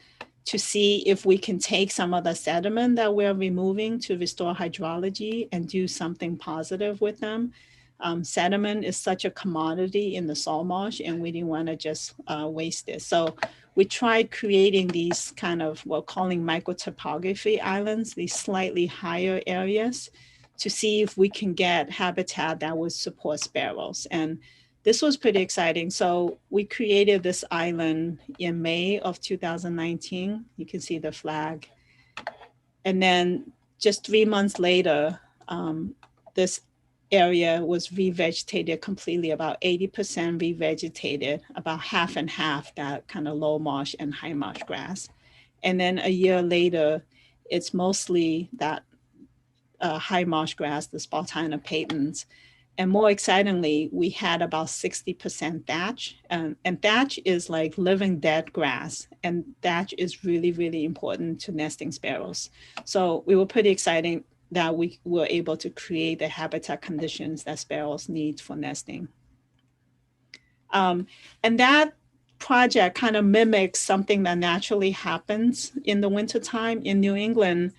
to see if we can take some of the sediment that we're removing to restore hydrology and do something positive with them. Sediment is such a commodity in the salt marsh, and we didn't want to just waste it. So we tried creating these kind of, we're calling microtopography islands, these slightly higher areas, to see if we can get habitat that would support sparrows. And this was pretty exciting. So we created this island in May of 2019. You can see the flag. And then just 3 months later, this area was revegetated completely, about 80% revegetated, about half and half, that kind of low marsh and high marsh grass. And then a year later, it's mostly that high marsh grass, the Spartina patens. And more excitingly, we had about 60% thatch. And thatch is like living dead grass. And thatch is really, really important to nesting sparrows. So we were pretty excited that we were able to create the habitat conditions that sparrows need for nesting. And that project kind of mimics something that naturally happens in the wintertime in New England.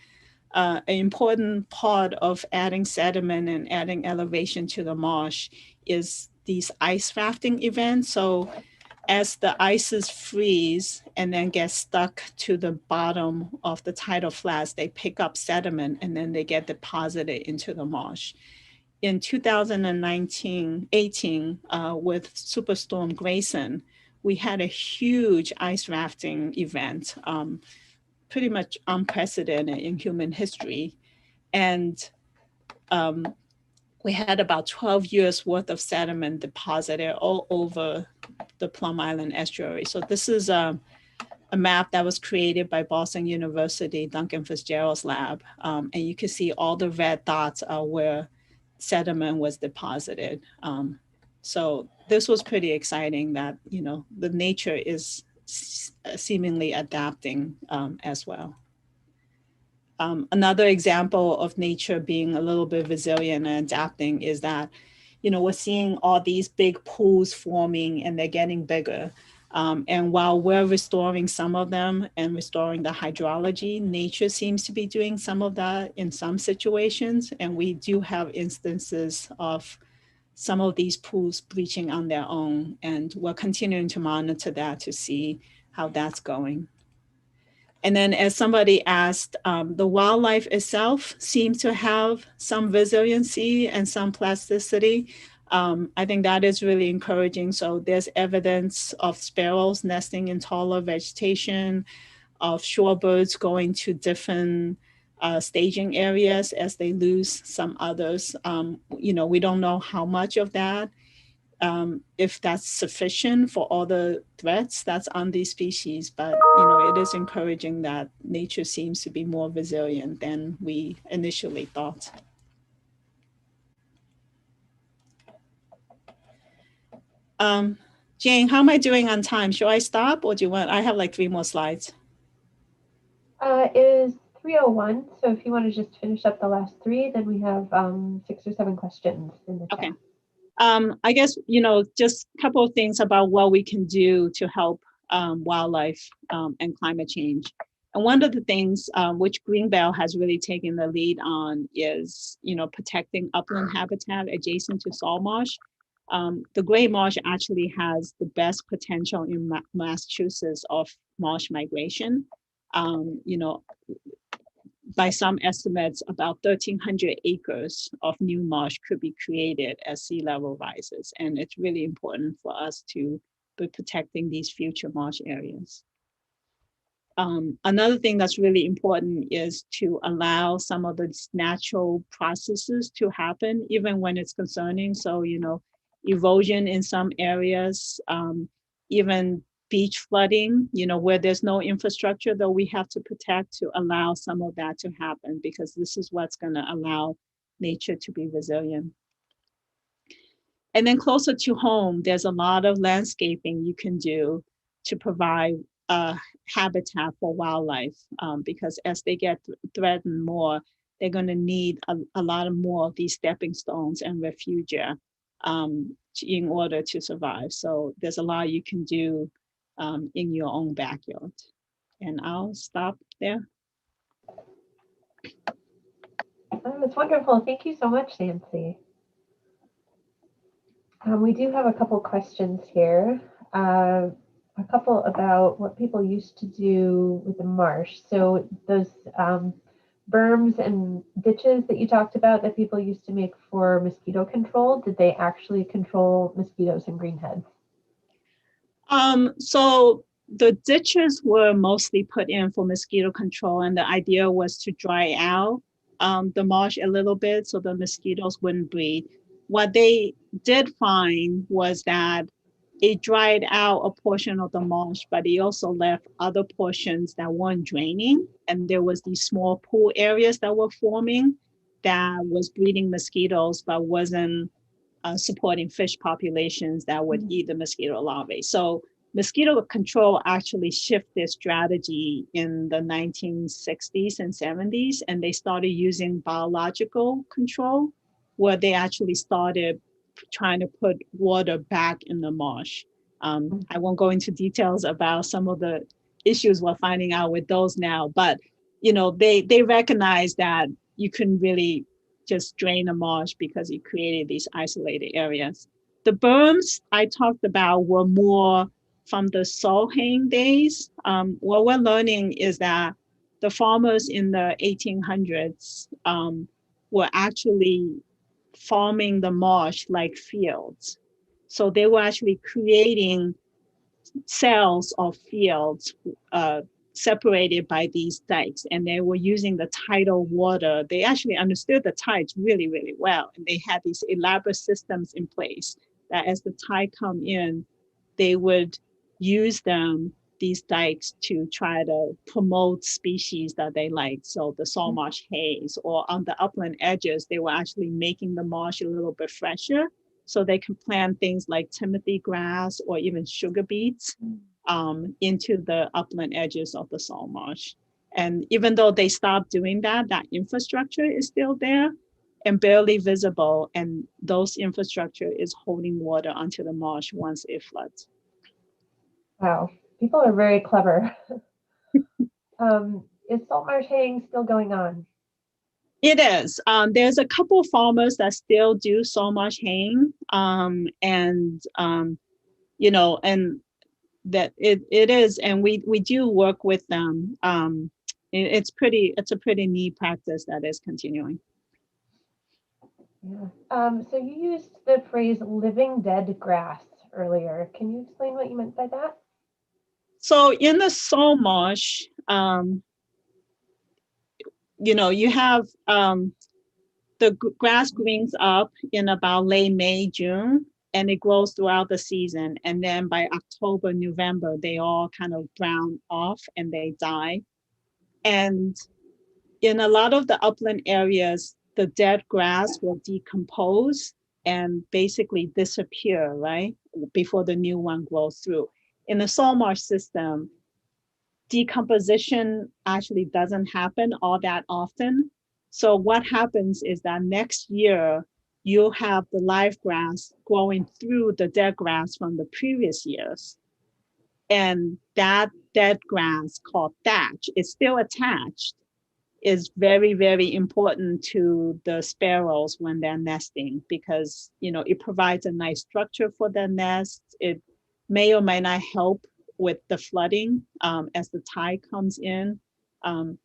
An important part of adding sediment and adding elevation to the marsh is these ice rafting events. So as the ices freeze and then get stuck to the bottom of the tidal flats, they pick up sediment and then they get deposited into the marsh. In 2018, with Superstorm Grayson, we had a huge ice rafting event, pretty much unprecedented in human history. And we had about 12 years worth of sediment deposited all over the Plum Island estuary. So this is a map that was created by Boston University, Duncan Fitzgerald's lab. And you can see all the red dots are where sediment was deposited. So this was pretty exciting that, the nature is seemingly adapting as well. Another example of nature being a little bit resilient and adapting is that, we're seeing all these big pools forming and they're getting bigger. And while we're restoring some of them and restoring the hydrology, nature seems to be doing some of that in some situations. And we do have instances of some of these pools bleaching on their own. And we're continuing to monitor that to see how that's going. And then as somebody asked, the wildlife itself seems to have some resiliency and some plasticity. I think that is really encouraging. So there's evidence of sparrows nesting in taller vegetation, of shorebirds going to different staging areas as they lose some others. We don't know how much of that, if that's sufficient for all the threats that's on these species, but it is encouraging that nature seems to be more resilient than we initially thought. Jane, how am I doing on time? Should I stop or do you want, I have like 3 more slides. It is 3:01, so if you want to just finish up the last 3, then we have 6 or 7 questions in the Okay. chat. I guess, just a couple of things about what we can do to help wildlife and climate change. And one of the things which Greenbelt has really taken the lead on is, protecting upland habitat adjacent to salt marsh. The gray marsh actually has the best potential in Massachusetts of marsh migration. By some estimates, about 1,300 acres of new marsh could be created as sea level rises. And it's really important for us to be protecting these future marsh areas. Another thing that's really important is to allow some of the natural processes to happen, even when it's concerning. So, erosion in some areas, even beach flooding, where there's no infrastructure, though we have to protect to allow some of that to happen, because this is what's going to allow nature to be resilient. And then closer to home, there's a lot of landscaping you can do to provide habitat for wildlife, because as they get threatened more, they're going to need a lot of more of these stepping stones and refuge in order to survive. So there's a lot you can do in your own backyard. And I'll stop there. Oh, it's wonderful. Thank you so much, Nancy. We do have a couple questions here. A couple about what people used to do with the marsh. So those berms and ditches that you talked about that people used to make for mosquito control, did they actually control mosquitoes and greenheads? So the ditches were mostly put in for mosquito control, and the idea was to dry out the marsh a little bit so the mosquitoes wouldn't breed. What they did find was that it dried out a portion of the marsh, but it also left other portions that weren't draining. And there was these small pool areas that were forming that was breeding mosquitoes, but wasn't supporting fish populations that would eat the mosquito larvae. So mosquito control actually shifted strategy in the 1960s and 70s, and they started using biological control, where they actually started trying to put water back in the marsh. I won't go into details about some of the issues we're finding out with those now, but they recognize that you couldn't really just drain a marsh because it created these isolated areas. The berms I talked about were more from the salt haying days. What we're learning is that the farmers in the 1800s were actually farming the marsh like fields. So they were actually creating cells of fields separated by these dikes, and they were using the tidal water. They actually understood the tides really, really well, and they had these elaborate systems in place that as the tide come in, they would use these dikes to try to promote species that they liked. So the salt marsh hays, or on the upland edges, they were actually making the marsh a little bit fresher so they could plant things like timothy grass or even sugar beets into the upland edges of the salt marsh. And even though they stopped doing that, that infrastructure is still there and barely visible. And those infrastructure is holding water onto the marsh once it floods. Wow, people are very clever. Is salt marsh haying still going on? It is. There's a couple of farmers that still do so much haying, and that it is, and we do work with them. It's a pretty neat practice that is continuing. Yeah. So you used the phrase "living dead grass" earlier. Can you explain what you meant by that? So in the salt marsh, you have the grass greens up in about late May, June, and it grows throughout the season. And then by October, November, they all kind of brown off and they die. And in a lot of the upland areas, the dead grass will decompose and basically disappear, right? before the new one grows through. In the salt marsh system, decomposition actually doesn't happen all that often. So what happens is that next year, you'll have the live grass growing through the dead grass from the previous years. And that dead grass called thatch is still attached, is very, very important to the sparrows when they're nesting, because it provides a nice structure for their nest. It may or may not help with the flooding as the tide comes in. And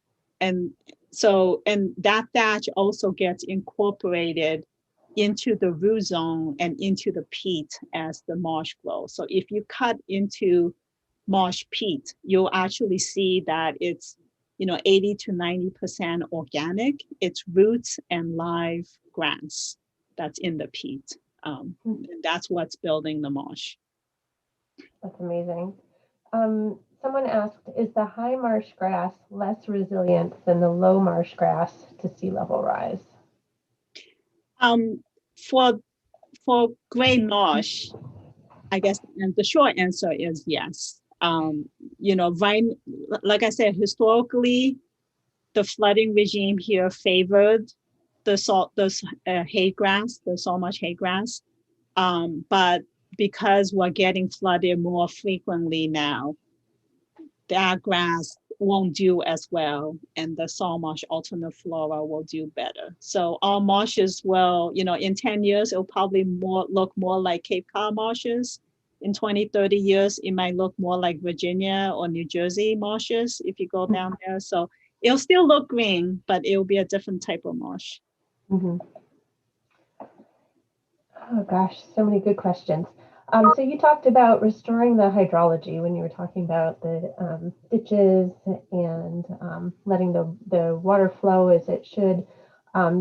that thatch also gets incorporated into the root zone and into the peat as the marsh grows. So if you cut into marsh peat, you'll actually see that it's 80 to 90% organic. It's roots and live grass that's in the peat. And that's what's building the marsh. That's amazing. Someone asked, is the high marsh grass less resilient than the low marsh grass to sea level rise? For gray marsh, I guess, and the short answer is yes. Like I said, historically, the flooding regime here favored the hay grass, the salt marsh hay grass. But because we're getting flooded more frequently now, that grass won't do as well, and the salt marsh alternate flora will do better. So our marshes will, in 10 years, it'll probably look more like Cape Cod marshes. In 20, 30 years, it might look more like Virginia or New Jersey marshes if you go down there. So it'll still look green, but it'll be a different type of marsh. Mm-hmm. Oh gosh, so many good questions. So you talked about restoring the hydrology when you were talking about the ditches and letting the water flow as it should.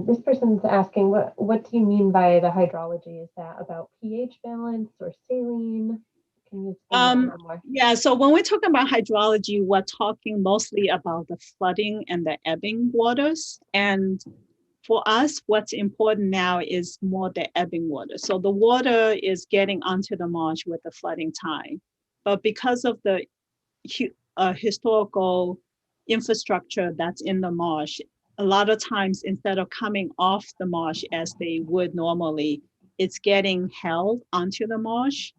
This person's asking, what do you mean by the hydrology? Is that about pH balance or saline? Can you explain that a little more? Yeah, so when we're talking about hydrology, we're talking mostly about the flooding and the ebbing waters. And for us, what's important now is more the ebbing water. So the water is getting onto the marsh with the flooding tide. But because of the historical infrastructure that's in the marsh, a lot of times instead of coming off the marsh as they would normally, it's getting held onto the marsh.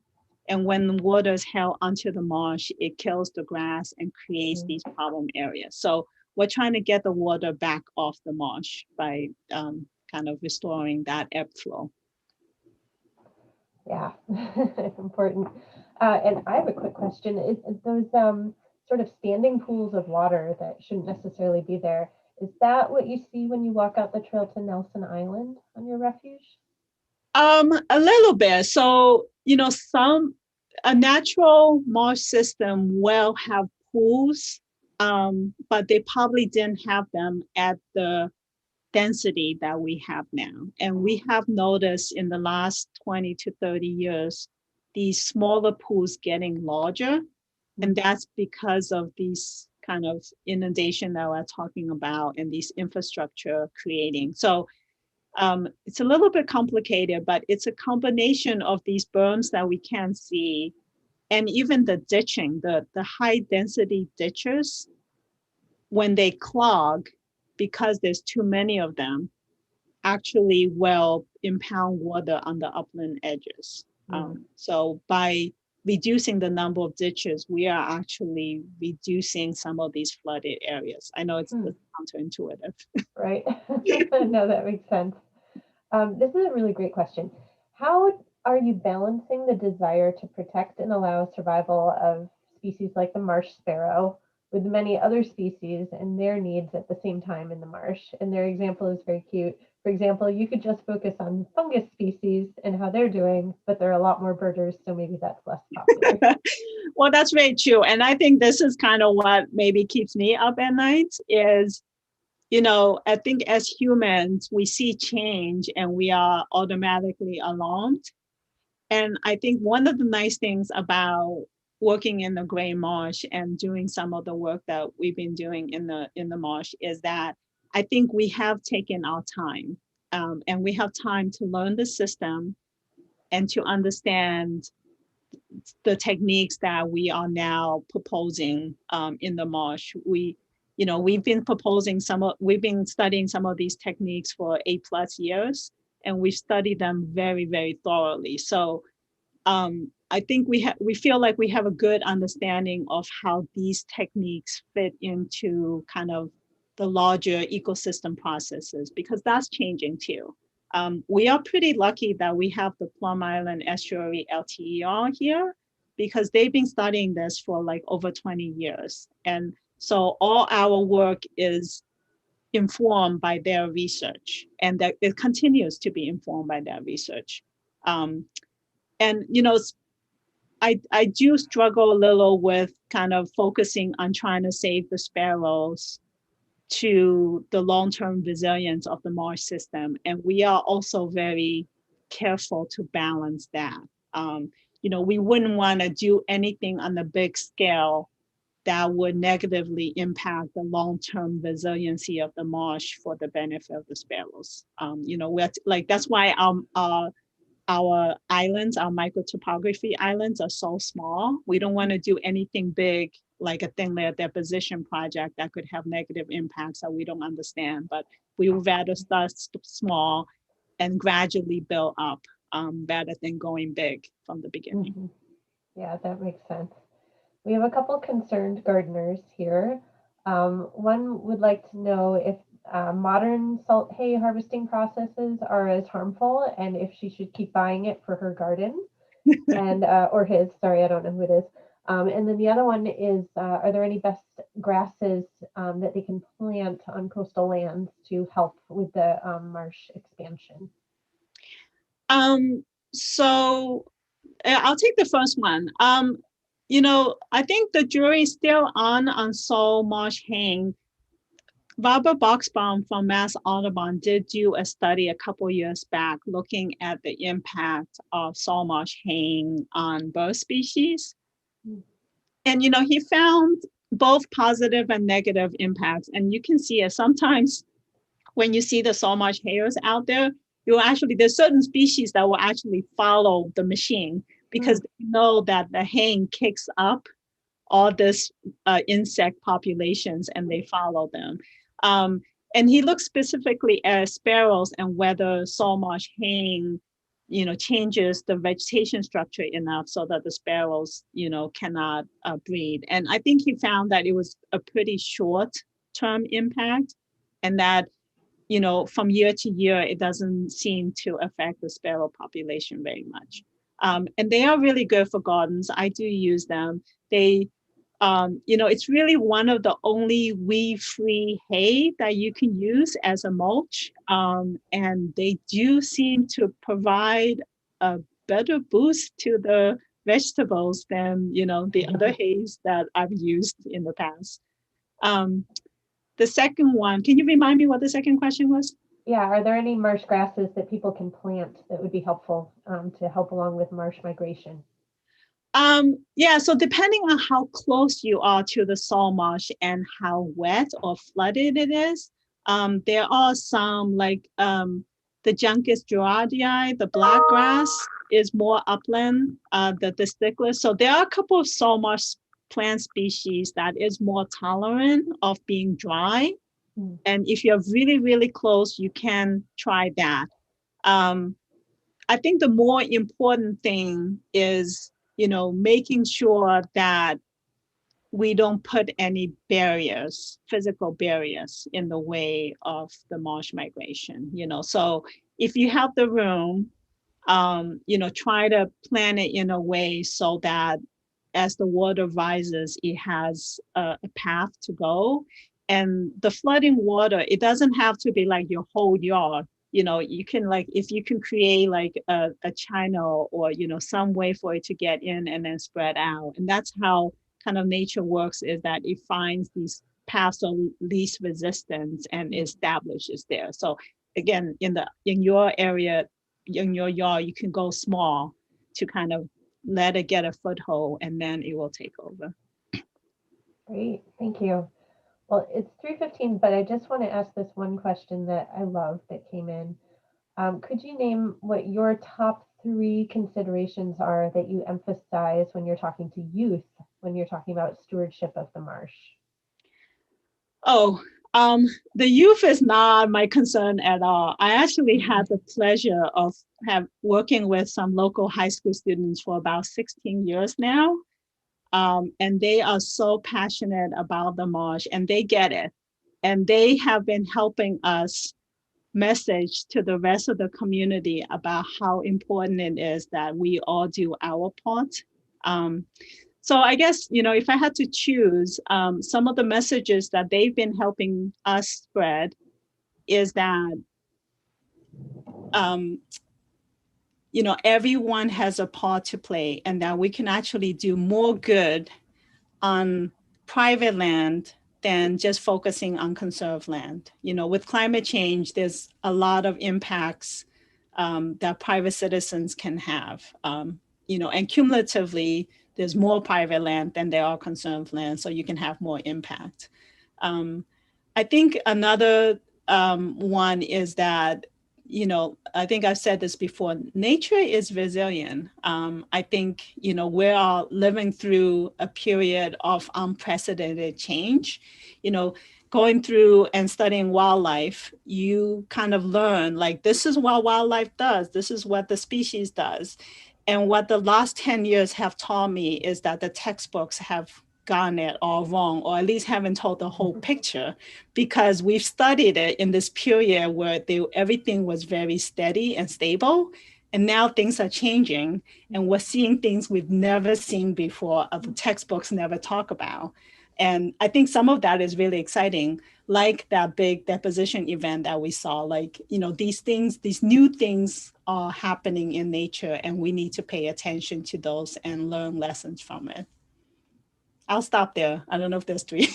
And when the water is held onto the marsh, it kills the grass and creates these problem areas. So we're trying to get the water back off the marsh by kind of restoring that ebb flow. Yeah, important. And I have a quick question. Is those sort of standing pools of water that shouldn't necessarily be there, is that what you see when you walk out the trail to Nelson Island on your refuge? A little bit. So, a natural marsh system will have pools, but they probably didn't have them at the density that we have now. And we have noticed in the last 20 to 30 years, these smaller pools getting larger. And that's because of these kind of inundation that we're talking about and these infrastructure creating. So it's a little bit complicated, but it's a combination of these berms that we can see, and even the ditching, the high density ditches, when they clog, because there's too many of them, actually will impound water on the upland edges. So by reducing the number of ditches, we are actually reducing some of these flooded areas. I know it's counterintuitive. Right. No, that makes sense. This is a really great question. How are you balancing the desire to protect and allow survival of species like the marsh sparrow with many other species and their needs at the same time in the marsh? And their example is very cute. For example, you could just focus on fungus species and how they're doing, but there are a lot more birders, so maybe that's less popular. Well, that's very true. And I think this is kind of what maybe keeps me up at night is, I think as humans, we see change and we are automatically alarmed. And I think one of the nice things about working in the gray marsh and doing some of the work that we've been doing in the marsh is that I think we have taken our time, and we have time to learn the system and to understand the techniques that we are now proposing in the marsh. We've been studying some of these techniques for 8+ years, and we've studied them very, very thoroughly. So I think we feel like we have a good understanding of how these techniques fit into kind of the larger ecosystem processes, because that's changing too. We are pretty lucky that we have the Plum Island Estuary LTER here, because they've been studying this for like over 20 years. And so all our work is informed by their research, and that it continues to be informed by their research. And I do struggle a little with kind of focusing on trying to save the sparrows to the long-term resilience of the marsh system. And we are also very careful to balance that. We wouldn't want to do anything on the big scale that would negatively impact the long-term resiliency of the marsh for the benefit of the sparrows. That's why our islands, our microtopography islands are so small. We don't want to do anything big, like a thin layer deposition project that could have negative impacts that we don't understand, but we would rather start small and gradually build up rather than going big from the beginning. Mm-hmm. Yeah, that makes sense. We have a couple concerned gardeners here. One would like to know if modern salt hay harvesting processes are as harmful, and if she should keep buying it for her garden, and or his. Sorry, I don't know who it is. And then the other one is, are there any best grasses that they can plant on coastal lands to help with the marsh expansion? So I'll take the first one. I think the jury is still on salt marsh haying. Barbara Boxbaum from Mass Audubon did do a study a couple years back looking at the impact of salt marsh haying on bird species. And, he found both positive and negative impacts. And you can see it sometimes when you see the salt marsh hayers out there, there's certain species that will actually follow the machine, because they know that the haying kicks up all this insect populations and they follow them. And he looked specifically at sparrows and whether salt marsh haying, changes the vegetation structure enough so that the sparrows, cannot breed. And I think he found that it was a pretty short-term impact, and that, from year to year, it doesn't seem to affect the sparrow population very much. And they are really good for gardens. I do use them. It's really one of the only weed-free hay that you can use as a mulch. And they do seem to provide a better boost to the vegetables than, the other hays that I've used in the past. The second one, can you remind me what the second question was? Yeah, are there any marsh grasses that people can plant that would be helpful to help along with marsh migration? So depending on how close you are to the salt marsh and how wet or flooded it is, there are some like the Juncus gerardii, the black grass is more upland, the stickler. So there are a couple of salt marsh plant species that is more tolerant of being dry. And if you're really, really close, you can try that. I think the more important thing is, making sure that we don't put any barriers, physical barriers in the way of the marsh migration, So if you have the room, try to plan it in a way so that as the water rises, it has a path to go. And the flooding water, it doesn't have to be like your whole yard. You can if you can create like a channel or, some way for it to get in and then spread out. And that's how kind of nature works, is that it finds these paths of least resistance and establishes there. So again, in your area, in your yard, you can go small to kind of let it get a foothold, and then it will take over. Great, thank you. Well, it's 3:15, but I just want to ask this one question that I love that came in. Could you name what your top three considerations are that you emphasize when you're talking to youth, when you're talking about stewardship of the marsh? Oh, the youth is not my concern at all. I actually had the pleasure of working with some local high school students for about 16 years now. And they are so passionate about the marsh and they get it. And they have been helping us message to the rest of the community about how important it is that we all do our part. So I guess, if I had to choose, some of the messages that they've been helping us spread is that, everyone has a part to play and that we can actually do more good on private land than just focusing on conserved land. With climate change, there's a lot of impacts that private citizens can have. And cumulatively, there's more private land than there are conserved land, so you can have more impact. I think another one is that, I think I've said this before, nature is resilient. I think, we're living through a period of unprecedented change. Going through and studying wildlife, you kind of learn, like, this is what wildlife does. This is what the species does. And what the last 10 years have taught me is that the textbooks have gotten it all wrong, or at least haven't told the whole picture, because we've studied it in this period where everything was very steady and stable. And now things are changing and we're seeing things we've never seen before, the textbooks never talk about. And I think some of that is really exciting, like that big deposition event that we saw. Like, these new things are happening in nature and we need to pay attention to those and learn lessons from it. I'll stop there. I don't know if there's three.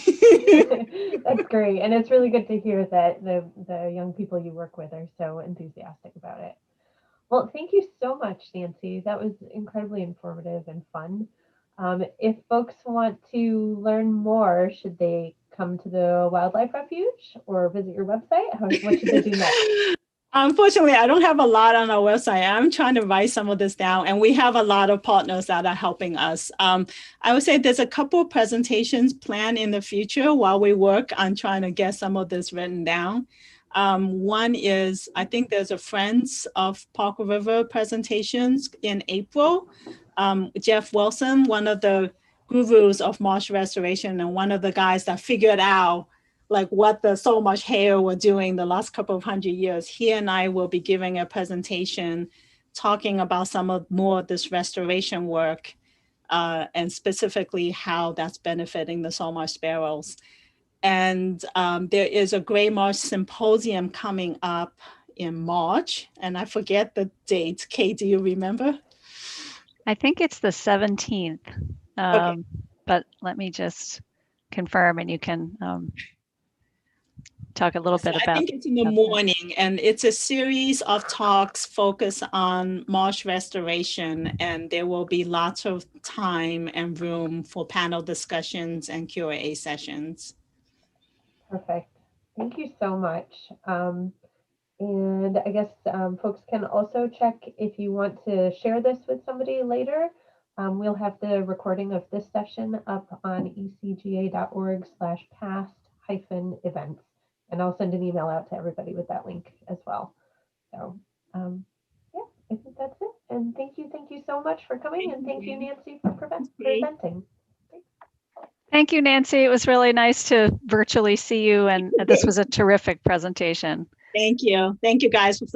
That's great. And it's really good to hear that the young people you work with are so enthusiastic about it. Well, thank you so much, Nancy. That was incredibly informative and fun. If folks want to learn more, should they come to the Wildlife Refuge or visit your website? What should they do next? Unfortunately, I don't have a lot on our website. I'm trying to write some of this down, and we have a lot of partners that are helping us. I would say there's a couple of presentations planned in the future while we work on trying to get some of this written down. One is, I think there's a Friends of Parker River presentations in April. Jeff Wilson, one of the gurus of marsh restoration and one of the guys that figured out like what the so much hair were doing the last couple of 100 years, he and I will be giving a presentation talking about some of more of this restoration work and specifically how that's benefiting the sawmarsh sparrows. And there is a Gray Marsh Symposium coming up in March, and I forget the date. Kate, do you remember? I think it's the 17th, Okay. But let me just confirm and you can talk a little bit about. I think it's in the morning, and it's a series of talks focused on marsh restoration, and there will be lots of time and room for panel discussions and Q&A sessions. Perfect. Thank you so much. And I guess folks can also check if you want to share this with somebody later. We'll have the recording of this session up on ecga.org/past-events. And I'll send an email out to everybody with that link as well. So yeah, I think that's it. And thank you so much for coming. And thank you, Nancy, for presenting. Thank you, Nancy. It was really nice to virtually see you. And this was a terrific presentation. Thank you. Thank you, guys.